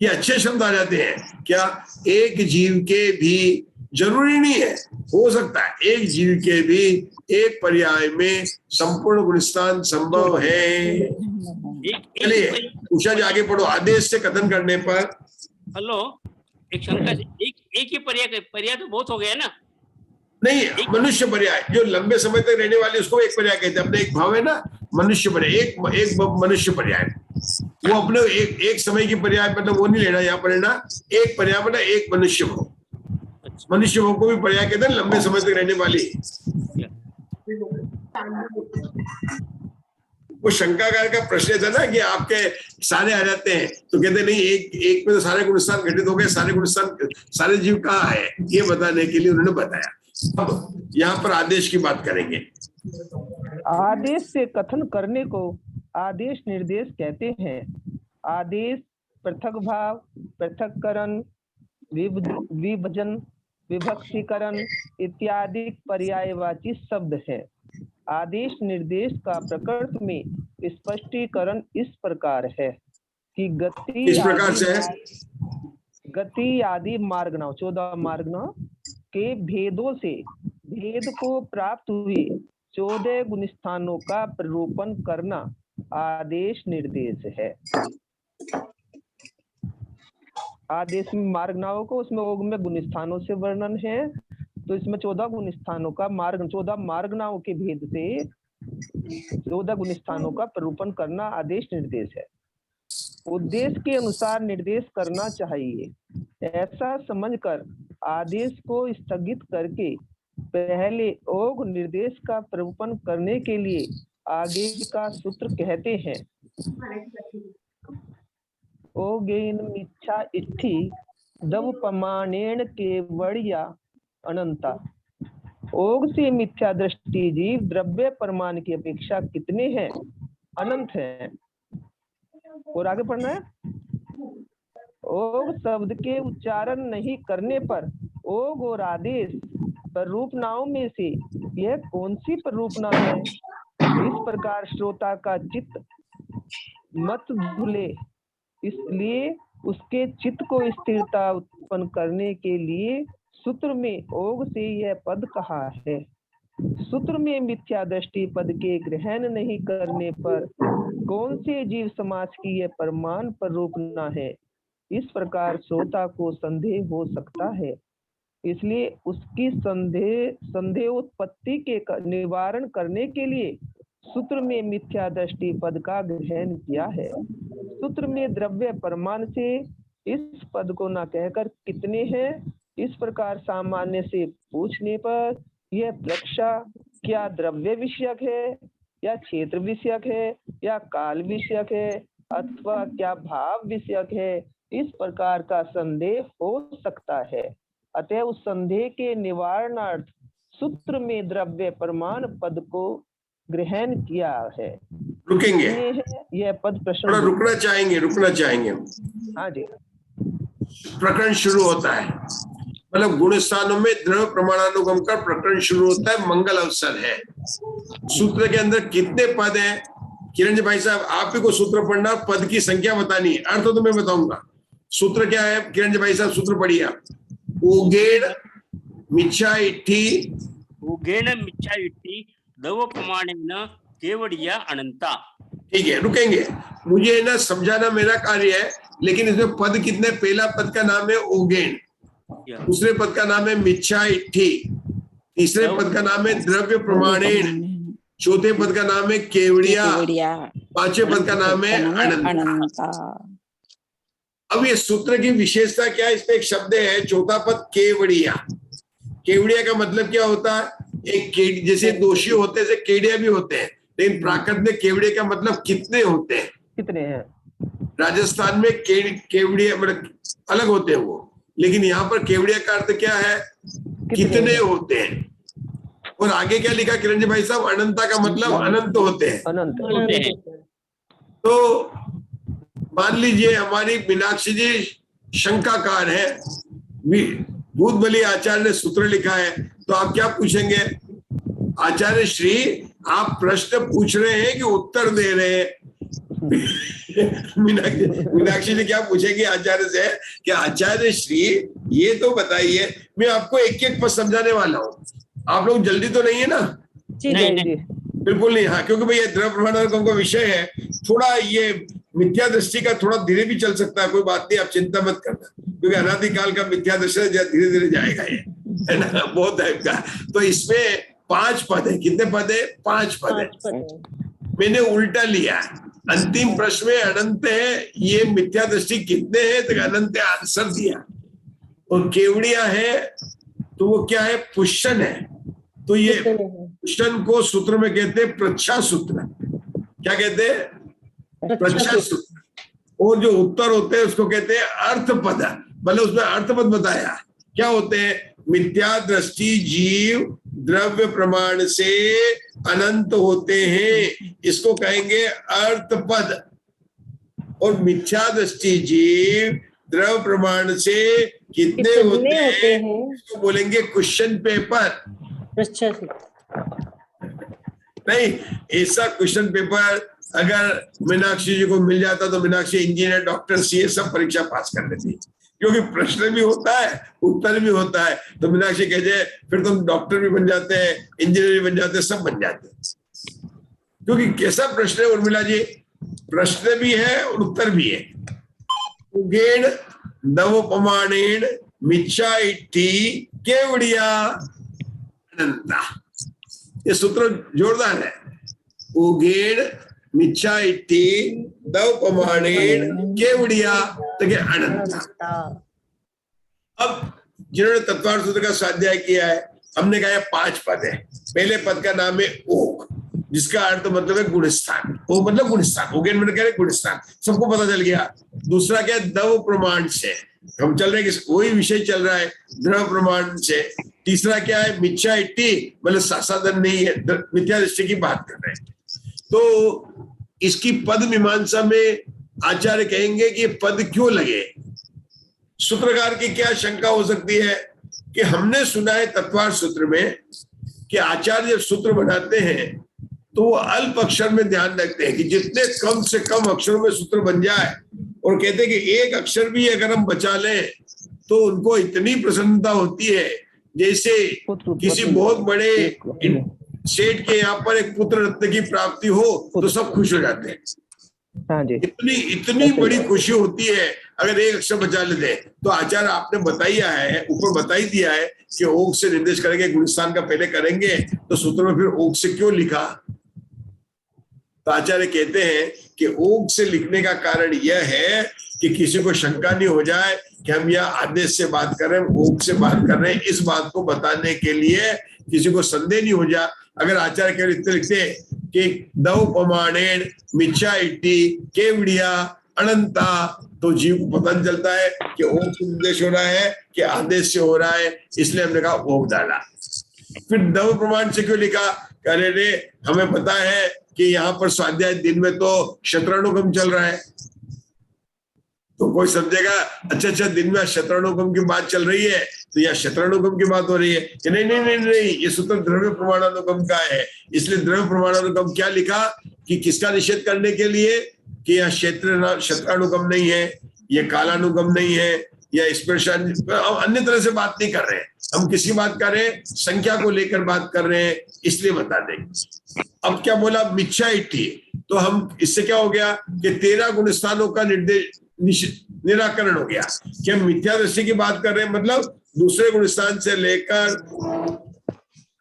ये अच्छे शब्द आ जाते हैं। क्या एक जीव के भी, जरूरी नहीं है, हो सकता है एक जीव के भी एक पर्याय में संपूर्ण गुण स्थान संभव है। चलिए उषा जी आगे पढ़ो। आदेश से कथन करने पर, हेलो, एक शंका, एक ही पर्याय तो बहुत हो गया ना? नहीं, मनुष्य पर्याय जो लंबे समय तक रहने वाले, उसको एक पर्याय कहते हैं। अपने एक भाव है ना, मनुष्य पर्याय, एक मनुष्य पर्याय, वो अपने एक समय की पर्याय, मतलब वो नहीं लेना यहाँ पर, लेना एक पर्याय, मतलब एक मनुष्य भाव। मनुष्य भाव को भी पर्याय कहते हैं, लंबे समय तक रहने वाली। वो शंकाकार का प्रश्न था ना कि आपके सारे आ जाते हैं, तो कहते नहीं, एक में तो सारे गुण स्थान घटित हो गए, सारे गुण स्थान, सारे जीव कहाँ है, ये बताने के लिए उन्होंने बताया। अब यहाँ पर आदेश की बात करेंगे। आदेश से कथन करने को आदेश निर्देश कहते हैं। आदेश पृथक भाव, पृथककरण, विभजन, विभक्तीकरण इत्यादि पर्यायवाची शब्द है। आदेश निर्देश का प्रकृति में स्पष्टीकरण इस प्रकार है कि गति आदि मार्गनाओं, 14 मार्गनाओं के भेदों से भेद को प्राप्त हुए 14 गुण स्थानों का प्ररूपण करना आदेश निर्देश है। आदेश में मार्गनाओं को, उसमें ओग में गुण स्थानों से वर्णन है, तो इसमें 14 गुण स्थानों का 14 मार्गनाओं के भेद से 14 गुण स्थानों का प्ररूपण करना आदेश निर्देश है। उद्देश्य के अनुसार निर्देश करना चाहिए, ऐसा समझकर आदेश को स्थगित करके पहले ओग निर्देश का प्ररूपण करने के लिए आगे का सूत्र कहते हैं। ओगेन मिच्छा इत्थि दव प्रमाणेन केवड़िया अनंता। ओग से मिथ्या दृष्टि जीव द्रव्य प्रमाण की अपेक्षा कितने हैं? अनंत हैं। और आगे पढ़ना है। ओग शब्द के उच्चारण नहीं करने पर ओग और आदेश प्ररूपनाओं में से यह कौन सी प्ररूपना है? इस प्रकार श्रोता का चित्त मत भूले, इसलिए उसके चित्त को स्थिरता उत्पन्न करने के लिए सूत्र में ओग से यह पद कहा है। सूत्र में मिथ्या दृष्टि पद के ग्रहण नहीं करने पर कौन से जीव समाज की यह प्रमाण प्ररूपना है? इस प्रकार श्रोता को संदेह हो सकता है, इसलिए उसकी संदेहोत्पत्ति के निवारण करने के लिए सूत्र में मिथ्या दृष्टि पद का ग्रहण किया है। सूत्र में द्रव्य प्रमाण से इस पद को न कहकर कितने हैं, इस प्रकार सामान्य से पूछने पर यह प्रक्षा क्या द्रव्य विषयक है या क्षेत्र विषयक है या काल विषयक है अथवा क्या भाव विषयक है, इस प्रकार का संदेह हो सकता है। अतः उस संदेह के निवारणार्थ सूत्र में द्रव्य प्रमाण पद को ग्रहण किया है। रुकेंगे, यह पद प्रश्न थोड़ा रुकना चाहेंगे। हाँ जी। प्रकरण शुरू होता है, मतलब गुण स्थानों में द्रव्य प्रमाणानुगम का प्रकरण शुरू होता है। मंगल अवसर है। सूत्र के अंदर कितने पद हैं? किरण जी भाई साहब, आप ही को सूत्र पढ़ना, पद की संख्या बतानी है, अर्थ तो मैं बताऊंगा। सूत्र क्या है? किरण जी भाई साहब सूत्र पढ़िए आप। उगेण मिच्छा इट्ठी, उगेण मिच्छा इट्ठी दव प्रमाणेन केवड़िया अनंता। ठीक है, रुकेंगे, मुझे ना समझाना मेरा कार्य है, लेकिन इसमें पद कितने? पहला पद का नाम है उगेण, दूसरे पद का नाम है मिच्छा इट्ठी, तीसरे पद का नाम है द्रव्य प्रमाणेन, चौथे पद का नाम है केवड़िया, पांचवें पद का नाम है अनंता। अब ये सूत्र की विशेषता क्या है? इसमें एक शब्द है चौथा पद केवड़िया। केवड़िया का मतलब क्या होता है? एक जैसे दोषी होते हैं केड़िया भी होते हैं, लेकिन प्राकृत में केवड़िया का मतलब कितने होते हैं? कितने हैं? राजस्थान में केवड़िया मतलब अलग होते हैं वो, लेकिन यहाँ पर केवड़िया का अर्थ क्या है? कितने होते हैं। और आगे क्या लिखा किरण जी भाई साहब? अनंता का मतलब अनंत होते हैं। अनंत होते हैं। तो मान लीजिए हमारी मीनाक्षी जी शंकाकार है, भूत बलि आचार्य ने सूत्र लिखा है, तो आप क्या पूछेंगे? आचार्य श्री, आप प्रश्न पूछ रहे हैं कि उत्तर दे रहे हैं? मीनाक्षी जी क्या पूछेगी आचार्य से कि आचार्य श्री ये तो बताइए, मैं आपको एक एक पद समझाने वाला हूँ, आप लोग जल्दी तो नहीं है ना? नहीं। बिल्कुल नहीं। हाँ, क्योंकि भाई ये द्रव्य प्रमाणानुगम का विषय है, थोड़ा ये मिथ्या दृष्टि का थोड़ा धीरे भी चल सकता है, कोई बात नहीं, आप चिंता मत करना, क्योंकि अनादिकाल का मिथ्या दृष्टि धीरे धीरे जाएगा ये, है ना, बहुत टाइप का। तो इसमें 5 पद है। कितने पद है? 5 पद है। मैंने उल्टा लिया, अंतिम प्रश्न में अनंत है, ये मिथ्या दृष्टि कितने हैं? तो अनंत आंसर दिया। और केवड़िया है तो वो क्या है? पुष्शन है। तो ये पुष्शन को सूत्र में कहते हैं प्रच्छा सूत्र। क्या कहते हैं? प्रच्छा सूत्र। और जो उत्तर होते हैं उसको कहते हैं अर्थपद। मतलब उसमें अर्थपद बताया क्या होते हैं? मिथ्या दृष्टि जीव द्रव्य प्रमाण से अनंत होते हैं, इसको कहेंगे अर्थपद। और मिथ्या दृष्टि जीव द्रव्य प्रमाण से कितने होते हैं, इसको बोलेंगे क्वेश्चन पेपर। नहीं, ऐसा क्वेश्चन पेपर अगर मीनाक्षी जी को मिल जाता तो मीनाक्षी इंजीनियर, डॉक्टर, सीए सब परीक्षा पास कर लेती, क्योंकि प्रश्न भी होता है, उत्तर भी होता है। तो मीनाक्षी कहते फिर तुम डॉक्टर भी बन जाते हैं, इंजीनियर भी बन जाते हैं, सब बन जाते हैं। क्योंकि कैसा प्रश्न है उर्मिला जी? प्रश्न भी है और उत्तर भी है। उगेण नवोपमाणेन मिच्छा इट्ठी केवड़िया अनंता। ये सूत्र जोरदार है। उगेण मिच्छा इट्ठी नवोपमाणेन केवड़िया अनंता। अब जिन्होंने तत्वार्थ सूत्र का स्वाध्याय किया है, हमने कहा 5 पद है। पहले पद का नाम है ओक, जिसका अर्थ मतलब है गुणस्थान। ओ मतलब गुणस्थान, ओगेन मतलब कह रहे गुणस्थान, सबको पता चल गया। दूसरा क्या है, दव प्रमाण से, हम चल रहे हैं वही विषय चल रहा है, द्रव प्रमाण से। तीसरा क्या है, मिथ्या इट्टी मतलब सासाधन नहीं है, मिथ्या दृष्टि की बात कर रहे हैं। तो इसकी पद मीमांसा में आचार्य कहेंगे कि पद क्यों लगे। सूत्रकार की क्या शंका हो सकती है कि हमने सुना है तत्वार्थ सूत्र में कि आचार्य जब सूत्र बनाते हैं तो वो अल्प अक्षर में ध्यान रखते हैं कि जितने कम से कम अक्षरों में सूत्र बन जाए, और कहते हैं कि एक अक्षर भी अगर हम बचा लें तो उनको इतनी प्रसन्नता होती है जैसे किसी बहुत बड़े सेठ के यहाँ पर एक पुत्र रत्न की प्राप्ति हो तो सब खुश हो जाते हैं। हाँ जी, इतनी बड़ी खुशी होती है अगर एक अक्षर बचा लेते। तो आचार्य आपने बताया है, ऊपर बता ही दिया है कि ओक से निर्देश करेंगे, गुणस्थान का पहले करेंगे, तो सूत्र में फिर ओक से क्यों लिखा। तो आचार्य कहते हैं कि ओक से लिखने का कारण यह है कि किसी को शंका नहीं हो जाए कि हम यह आदेश से बात कर रहे हैं, ओक से बात कर रहे हैं। इस बात को बताने के लिए किसी को संदेह नहीं हो जाए। अगर आचार्य केवल इतने लिखते कि दव प्रमाणेन मिथ्या इट्टी केवड़िया अनंता, तो जीव को पता चलता है कि ओक से निर्देश हो रहा है कि आदेश से हो रहा है, इसलिए हमने कहा ओक डाला। फिर दव प्रमाण से क्यों लिखा, कह रहे हमें पता है कि यहाँ पर स्वाध्याय दिन में तो शतरानुगम चल रहा है, तो कोई समझेगा अच्छा दिन में शतरानुगम की बात चल रही है तो यह शतरानुगम की बात हो रही है कि नहीं नहीं नहीं नहीं, ये सूत्र द्रव्य प्रमाणानुगम का है। इसलिए द्रव्य प्रमाणानुगम क्या लिखा कि किसका निषेध करने के लिए कि यह शतरानुगम नहीं है, यह कालानुगम नहीं है, या स्पर्शन, अन्य तरह से बात नहीं कर रहे हैं, हम किसी बात कर रहे हैं, संख्या को लेकर बात कर रहे हैं, इसलिए बता देंगे। अब क्या बोला, मिथ्या इट्ठी, तो हम इससे क्या हो गया कि 13 गुणस्थानों का निराकरण हो गया कि हम मिथ्या दृष्टि की बात कर रहे हैं, मतलब दूसरे गुणस्थान से लेकर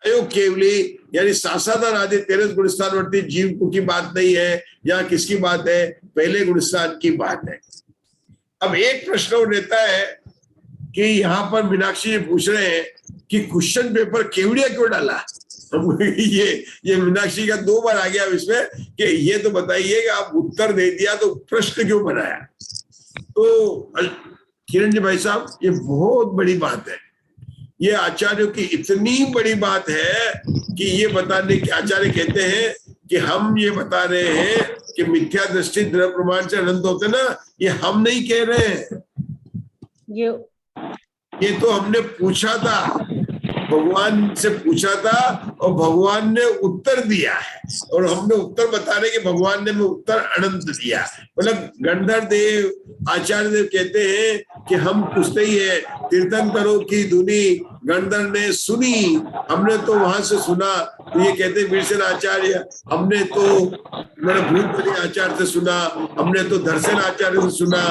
अयोग केवली यानी सासाधान आदि 13 गुणस्थानवर्ती जीव की बात नहीं है। यहाँ किसकी बात है, पहले गुणस्थान की बात है। अब एक प्रश्न और रहता है कि यहाँ पर मीनाक्षी जी पूछ रहे हैं कि क्वेश्चन पेपर केवड़िया क्यों डाला। ये मीनाक्षी का 2 बार आ गया इसमें कि ये तो बताइए कि आप उत्तर दे दिया तो प्रश्न क्यों बनाया। तो किरण जी भाई साहब, ये बहुत बड़ी बात है, ये आचार्यों की इतनी बड़ी बात है कि ये बताने के आचार्य कहते हैं कि हम ये बता रहे हैं कि मिथ्या दृष्टि द्रव्य प्रमाण से अनंत होते ना, ये हम नहीं कह रहे हैं, ये तो हमने पूछा था, भगवान से पूछा था और भगवान ने उत्तर दिया है, और हमने उत्तर बता रहे कि भगवान ने उत्तर अनंत दिया। मतलब गंधर देव आचार्य देव कहते हैं कि हम पूछते ही है, तीर्थंकरों की धुनी गंधर ने सुनी, हमने तो वहां से सुना। तो ये कहते हैं वीरसेन आचार्य, हमने तो भूतबली आचार्य से सुना, हमने तो दर्शन आचार्य से सुना।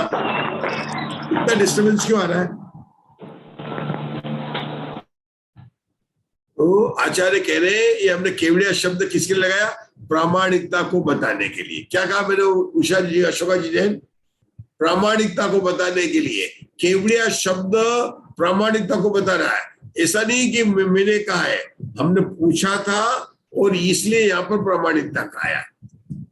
इतना डिस्टर्बेंस क्यों आ रहा है। तो आचार्य कह रहे हैं ये हमने केवड़िया शब्द किसके लिए लगाया, प्रामाणिकता को बताने के लिए। क्या कहा मैंने उषा जी, अशोका जी ने, प्रामाणिकता को बताने के लिए केवड़िया शब्द प्रामाणिकता को बता रहा है। ऐसा नहीं कि मैंने कहा है, हमने पूछा था और इसलिए यहाँ पर प्रामाणिकता का आया।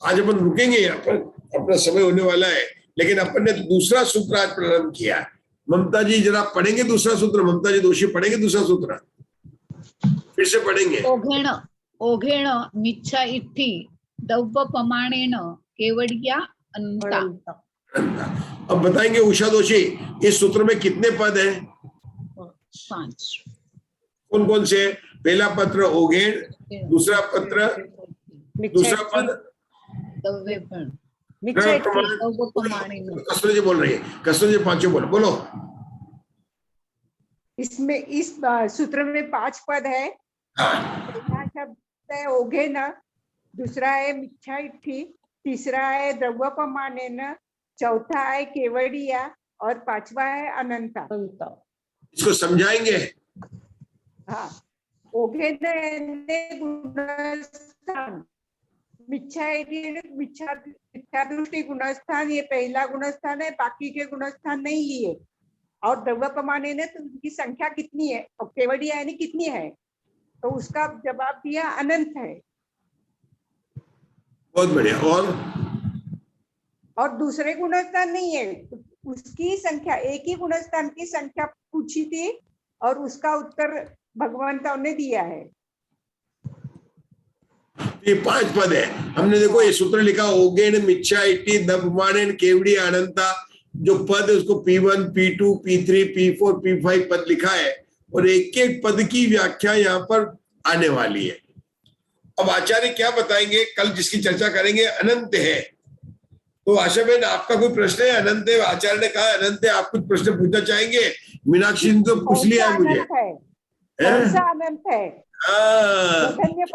आज अपन रुकेंगे यहाँ पर, अपना समय होने वाला है, लेकिन अपन ने दूसरा सूत्र आज प्रारंभ किया। ममता जी जरा पढ़ेंगे दूसरा सूत्र, ममता जी दोषी पढ़ेंगे दूसरा सूत्र, फिर से पढ़ेंगे। ओघेण मिच्छा इट्ठी दव्य प्रमाणेन केवड़िया अनंता। अब बताएंगे उषा दोषी, इस सूत्र में कितने पद हैं? 5। कौन कौन से? पहला पत्र ओघेण, दूसरा पत्र, दूसरा पद कस्तूरी जी बोल रही है, कस्तूरी जी 5 बोलो। इसमें इस सूत्र में 5 पद है। पहला शब्द है ओघेन, दूसरा है मिथ्या इट्ठी, तीसरा है द्रव्य प्रमाणेन, चौथा है केवड़िया और 5वां है अनंता। इसको समझाएंगे। हाँ, ओघेन गुणस्थान, मिथ्या दृष्टि गुणस्थान, ये पहला गुणस्थान है, बाकी के गुणस्थान नहीं लिए। और द्रव्य प्रमाणे ने तो उनकी संख्या कितनी है, और केवड़िया यानी कितनी है, तो उसका जवाब दिया अनंत है। बहुत बढ़िया। और दूसरे गुणस्थान नहीं है, उसकी संख्या, एक ही गुणस्थान की संख्या पूछी थी और उसका उत्तर भगवंता ने दिया है। ये 5 पद है। हमने देखो ये सूत्र लिखा, ओगेन मिच्छा इट्टी दबमानेन केवड़ी अनंता। जो पद है उसको P1, P2, P3, P4, P5 पद लिखा है और एक एक पद की व्याख्या यहाँ पर आने वाली है। अब आचार्य क्या बताएंगे, कल जिसकी चर्चा करेंगे अनंत है। तो आशा बहन आपका कोई प्रश्न है? अनंत है, आचार्य ने कहा अनंत है, आप कुछ प्रश्न पूछना चाहेंगे? मीनाक्षी ने तो पूछ लिया है मुझे। कौन सा अनंत है?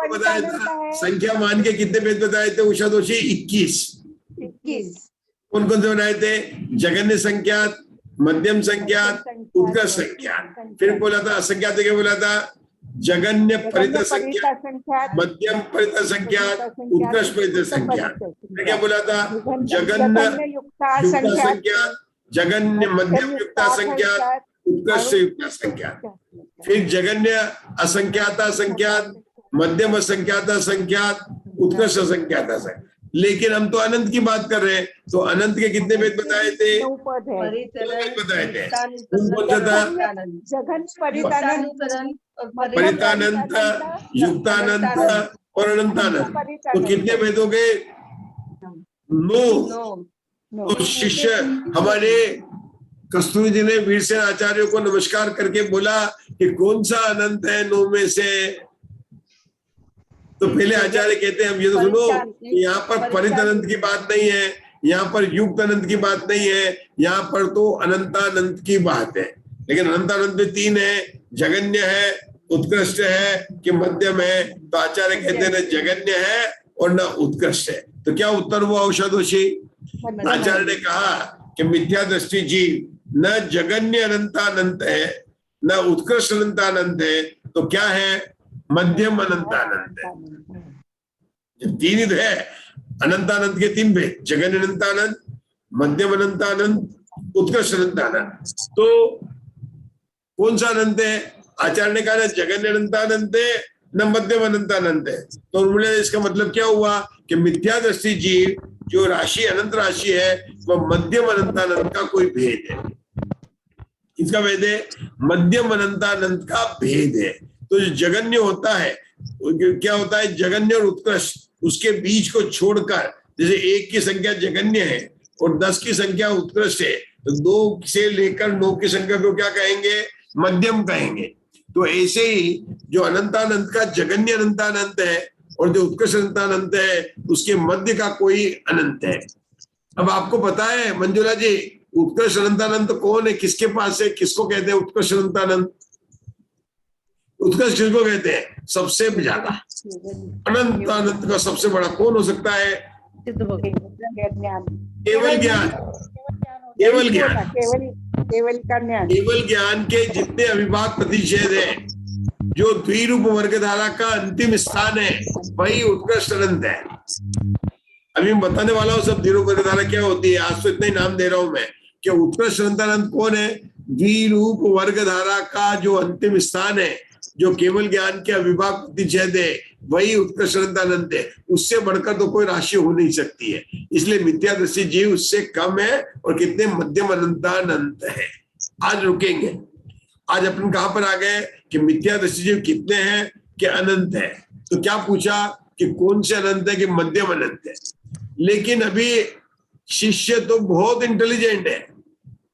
बताया था, संख्या मान के कितने भेद बताए थे उषा दोषी? 21। कौन कौन से बनाए थे? जगन्य संख्यात, मध्यम संख्यात, उत्कृष्ट संख्यात। फिर बोला था असंख्यात क्या बोला था? जगन्य परित संख्यात, मध्यम परित संख्यात, उत्कृष्ट परित संख्यात। फिर क्या बोला था? जगन्य युक्ता संख्यात, जगन्य मध्यम युक्ता संख्यात, उत्कृष्ट युक्ता संख्यात। फिर जगन्य असंख्याता संख्यात, मध्यम असंख्याता संख्यात, उत्कृष्ट असंख्याता संख्यात। लेकिन हम तो अनंत की बात कर रहे हैं, तो अनंत के कितने भेद बताए थे? 9 भेद बताए थे। कौन सा था? जगन परितानंत, परितानंत, युक्तानंत और अनंतानंत। तो कितने भेद हो गए? 9। तो शिष्य हमारे कस्तूरी जी ने वीरसेन आचार्य को नमस्कार करके बोला कि कौन सा अनंत है 9 में से? तो पहले आचार्य कहते हैं हम ये तो सुनो, यहाँ पर परित अनंत की बात नहीं है, यहाँ पर युक्त अनंत की बात नहीं है, यहाँ पर तो अनंतानंत की बात है। लेकिन अनंतानंत में 3 है, जगन्य है, उत्कृष्ट है कि मध्यम है। तो आचार्य कहते हैं न जगन्य है और न उत्कृष्ट है। तो क्या उत्तर हुआ उषा दोषी? आचार्य ने कहा कि मिथ्या दृष्टि जीव न जगन्य अनंतानंत है न उत्कृष्ट अनंतानंत है, तो क्या है? मध्यम अनंतानंत है। जब 3 है, अनंतानंत के 3 भेद, जगन्य अनंतानंत, मध्यम अनंतानंत, उत्कृष्ट अनंतानंत। तो कौन सा अनंत है? आचार्य ने कहा न जगन्य अनंतानंत है न मध्यम अनंतानंत है। तो उन्होंने इसका मतलब क्या हुआ कि मिथ्या दृष्टि जीव जो राशि अनंत राशि है वह मध्यम अनंतानंत का कोई भेद है। किसका भेद है? मध्यम अनंतानंत का भेद है। तो जो जगन्य होता है क्या होता है? जगन्य और उत्कृष्ट, उसके बीच को छोड़कर, जैसे 1 की संख्या जगन्य है और 10 की संख्या उत्कृष्ट है, तो 2 से लेकर 9 की संख्या को क्या कहेंगे? मध्यम कहेंगे। तो ऐसे ही जो अनंतानंत का जगन्य अनंतानंत है और जो उत्कृष्ट अनंतानंत है उसके मध्य का कोई अनंत है। अब आपको पता है मंजुला जी, उत्कृष्ट अनंतानंत कौन है? किसके पास है? किसको कहते हैं उत्कृष्ट अनंतानंत? उत्कृष्ट किसको कहते हैं? सबसे ज्यादा। अनंतानंत का सबसे बड़ा कौन हो सकता है? केवल ज्ञान। केवल ज्ञान, केवल ज्ञान के जितने अविभाग प्रतिषेध है, जो द्विरूप वर्गधारा का अंतिम स्थान है, वही उत्कृष्ट अनंत है। अभी मैं बताने वाला हूँ सब द्विरूप वर्गधारा क्या होती है। आज तो इतना ही नाम दे रहा हूं मैं कि उत्कृष्ट अनंत कौन है? द्विरूप वर्गधारा का जो अंतिम स्थान है, जो केवल ज्ञान के अविभाग प्रतिषेध है, वही उत्कृष्ट अनंत है। उससे बढ़कर तो कोई राशि हो नहीं सकती है। इसलिए मिथ्या दृष्टि जीव उससे कम है और कितने मध्यम अनंतानंत है। आज रुकेंगे। आज अपन कहां पर आ गए कि मिथ्या दृष्टि जीव कितने हैं कि अनंत है। तो क्या पूछा कि कौन से अनंत है कि मध्यम अनंत है। लेकिन अभी शिष्य तो बहुत इंटेलिजेंट है।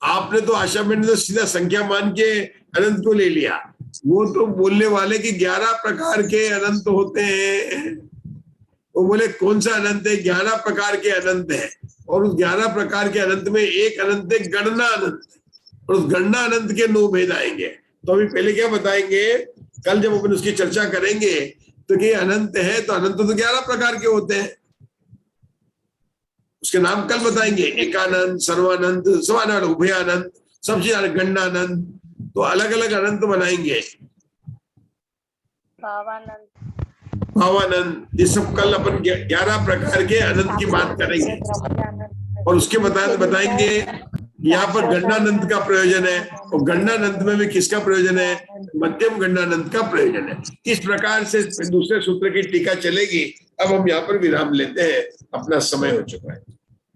आपने तो आशा में तो सीधा संख्या मान के अनंत को ले लिया। वो तो बोलने वाले कि 11 प्रकार के अनंत होते हैं। वो बोले कौन सा अनंत है? 11 प्रकार के अनंत है। और उस 11 प्रकार के अनंत में एक अनंत है गणना अनंत, और उस गणना अनंत के 9 भेद आएंगे। तो अभी पहले क्या बताएंगे? कल जब अपन उसकी चर्चा करेंगे तो कि अनंत है तो अनंत तो 11 प्रकार के होते हैं। उसके नाम कल बताएंगे। एकानंत, सर्वानंत, समानंत, उभयानंत, सबसे ज्यादा गणनानंत। तो अलग अलग अनंत बनाएंगे। भावानंद, ये सब कल अपन 11 प्रकार के अनंत की बात करेंगे। और उसके बताएंगे यहाँ पर गणनानंद का प्रयोजन है और गणनानंद में भी किसका प्रयोजन है? मध्यम गणनानंद का प्रयोजन है। इस प्रकार से दूसरे सूत्र की टीका चलेगी। अब हम यहाँ पर विराम लेते हैं, अपना समय हो चुका है।